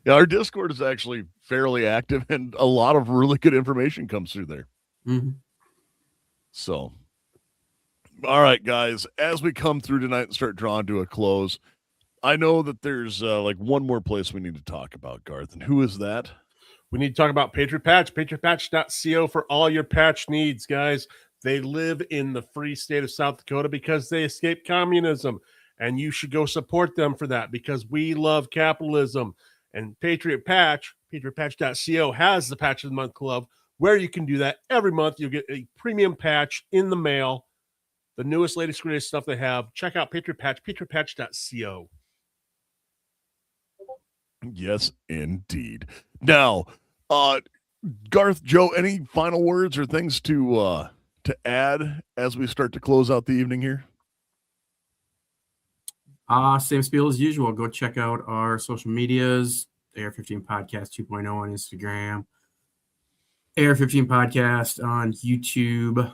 S1: Yeah, our Discord is actually fairly active, and a lot of really good information comes through there.
S2: Mm-hmm.
S1: So, all right, guys, as we come through tonight and start drawing to a close, I know that there's like one more place we need to talk about, Garth, and who is that?
S3: We need to talk about Patriot Patch, patriotpatch.co for all your patch needs, guys. They live in the free state of South Dakota because they escaped communism, and you should go support them for that because we love capitalism. And Patriot Patch, patriotpatch.co, has the Patch of the Month Club where you can do that every month. You'll get a premium patch in the mail, the newest, latest, greatest stuff they have. Check out Patriot Patch, patriotpatch.co.
S1: Yes, indeed. Now, Garth, Joe, any final words or things to add as we start to close out the evening here?
S2: Same spiel as usual. Go check out our social medias, AR-15 Podcast 2.0 on Instagram, AR-15 Podcast on YouTube,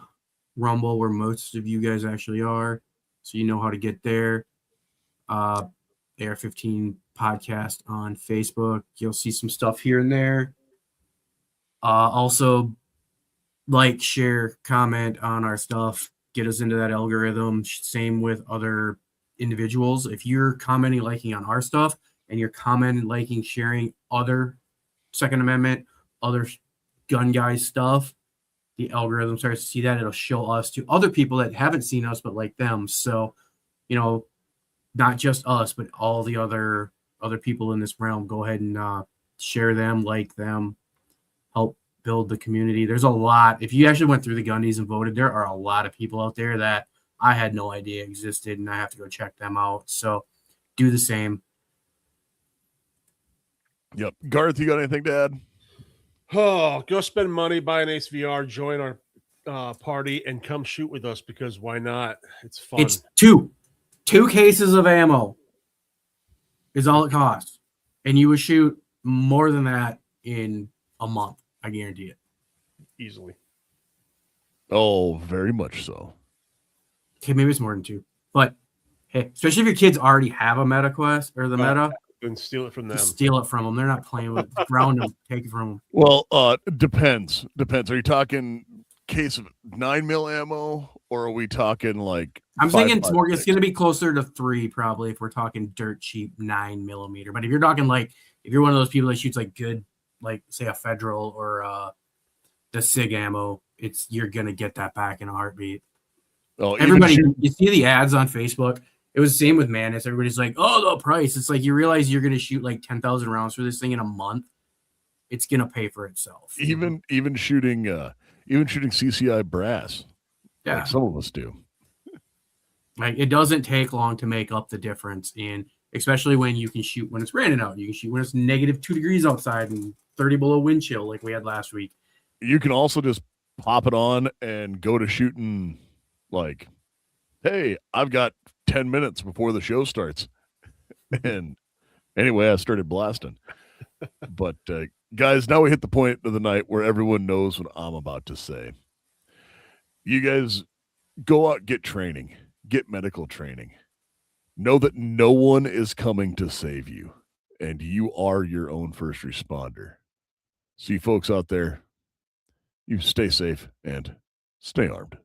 S2: Rumble, where most of you guys actually are, so you know how to get there. AR-15 Podcast on Facebook. You'll see some stuff here and there. Also, like, share, comment on our stuff. Get us into that algorithm. Same with other individuals. If you're commenting, liking on our stuff, and you're commenting, liking, sharing other Second Amendment, other gun guys stuff, the algorithm starts to see that. It'll show us to other people that haven't seen us but like them. So, you know, not just us, but all the other people in this realm. Go ahead and share them, like them, help build the community. There's a lot. If you actually went through the Gundies and voted, there are a lot of people out there that I had no idea existed, and I have to go check them out. So do the same.
S1: Yep. Garth, you got anything to add?
S3: Oh, go spend money, buy an Ace VR, join our party, and come shoot with us because why not? It's fun.
S2: It's two cases of ammo is all it costs, and you would shoot more than that in a month. I guarantee it.
S3: Easily.
S1: Oh, very much so.
S2: Okay, maybe it's more than two, but hey, especially if your kids already have a Meta Quest or the Meta,
S3: then steal it from them.
S2: Steal it from them. They're not playing with it. Ground them. Take it from them.
S1: Well, depends. Are you talking case of 9mm ammo, or are we talking like?
S2: I'm thinking it's more. It's going to be closer to 3 probably if we're talking dirt cheap 9mm. But if you're talking like if you're one of those people that shoots like good, like say a Federal or the SIG ammo, you're going to get that back in a heartbeat.
S1: Oh,
S2: everybody, you see the ads on Facebook. It was the same with Manus. Everybody's like, "Oh, the price." It's like you realize you're going to shoot like 10,000 rounds for this thing in a month. It's going to pay for itself.
S1: Even shooting CCI brass.
S2: Yeah,
S1: like some of us do.
S2: Like it doesn't take long to make up the difference, and especially when you can shoot when it's raining out. You can shoot when it's -2 degrees outside and 30 below wind chill, like we had last week.
S1: You can also just pop it on and go to shooting. Like, hey, I've got 10 minutes before the show starts. And anyway, I started blasting. But guys, now we hit the point of the night where everyone knows what I'm about to say. You guys go out, get training, get medical training. Know that no one is coming to save you, and you are your own first responder. See you folks out there. You stay safe and stay armed.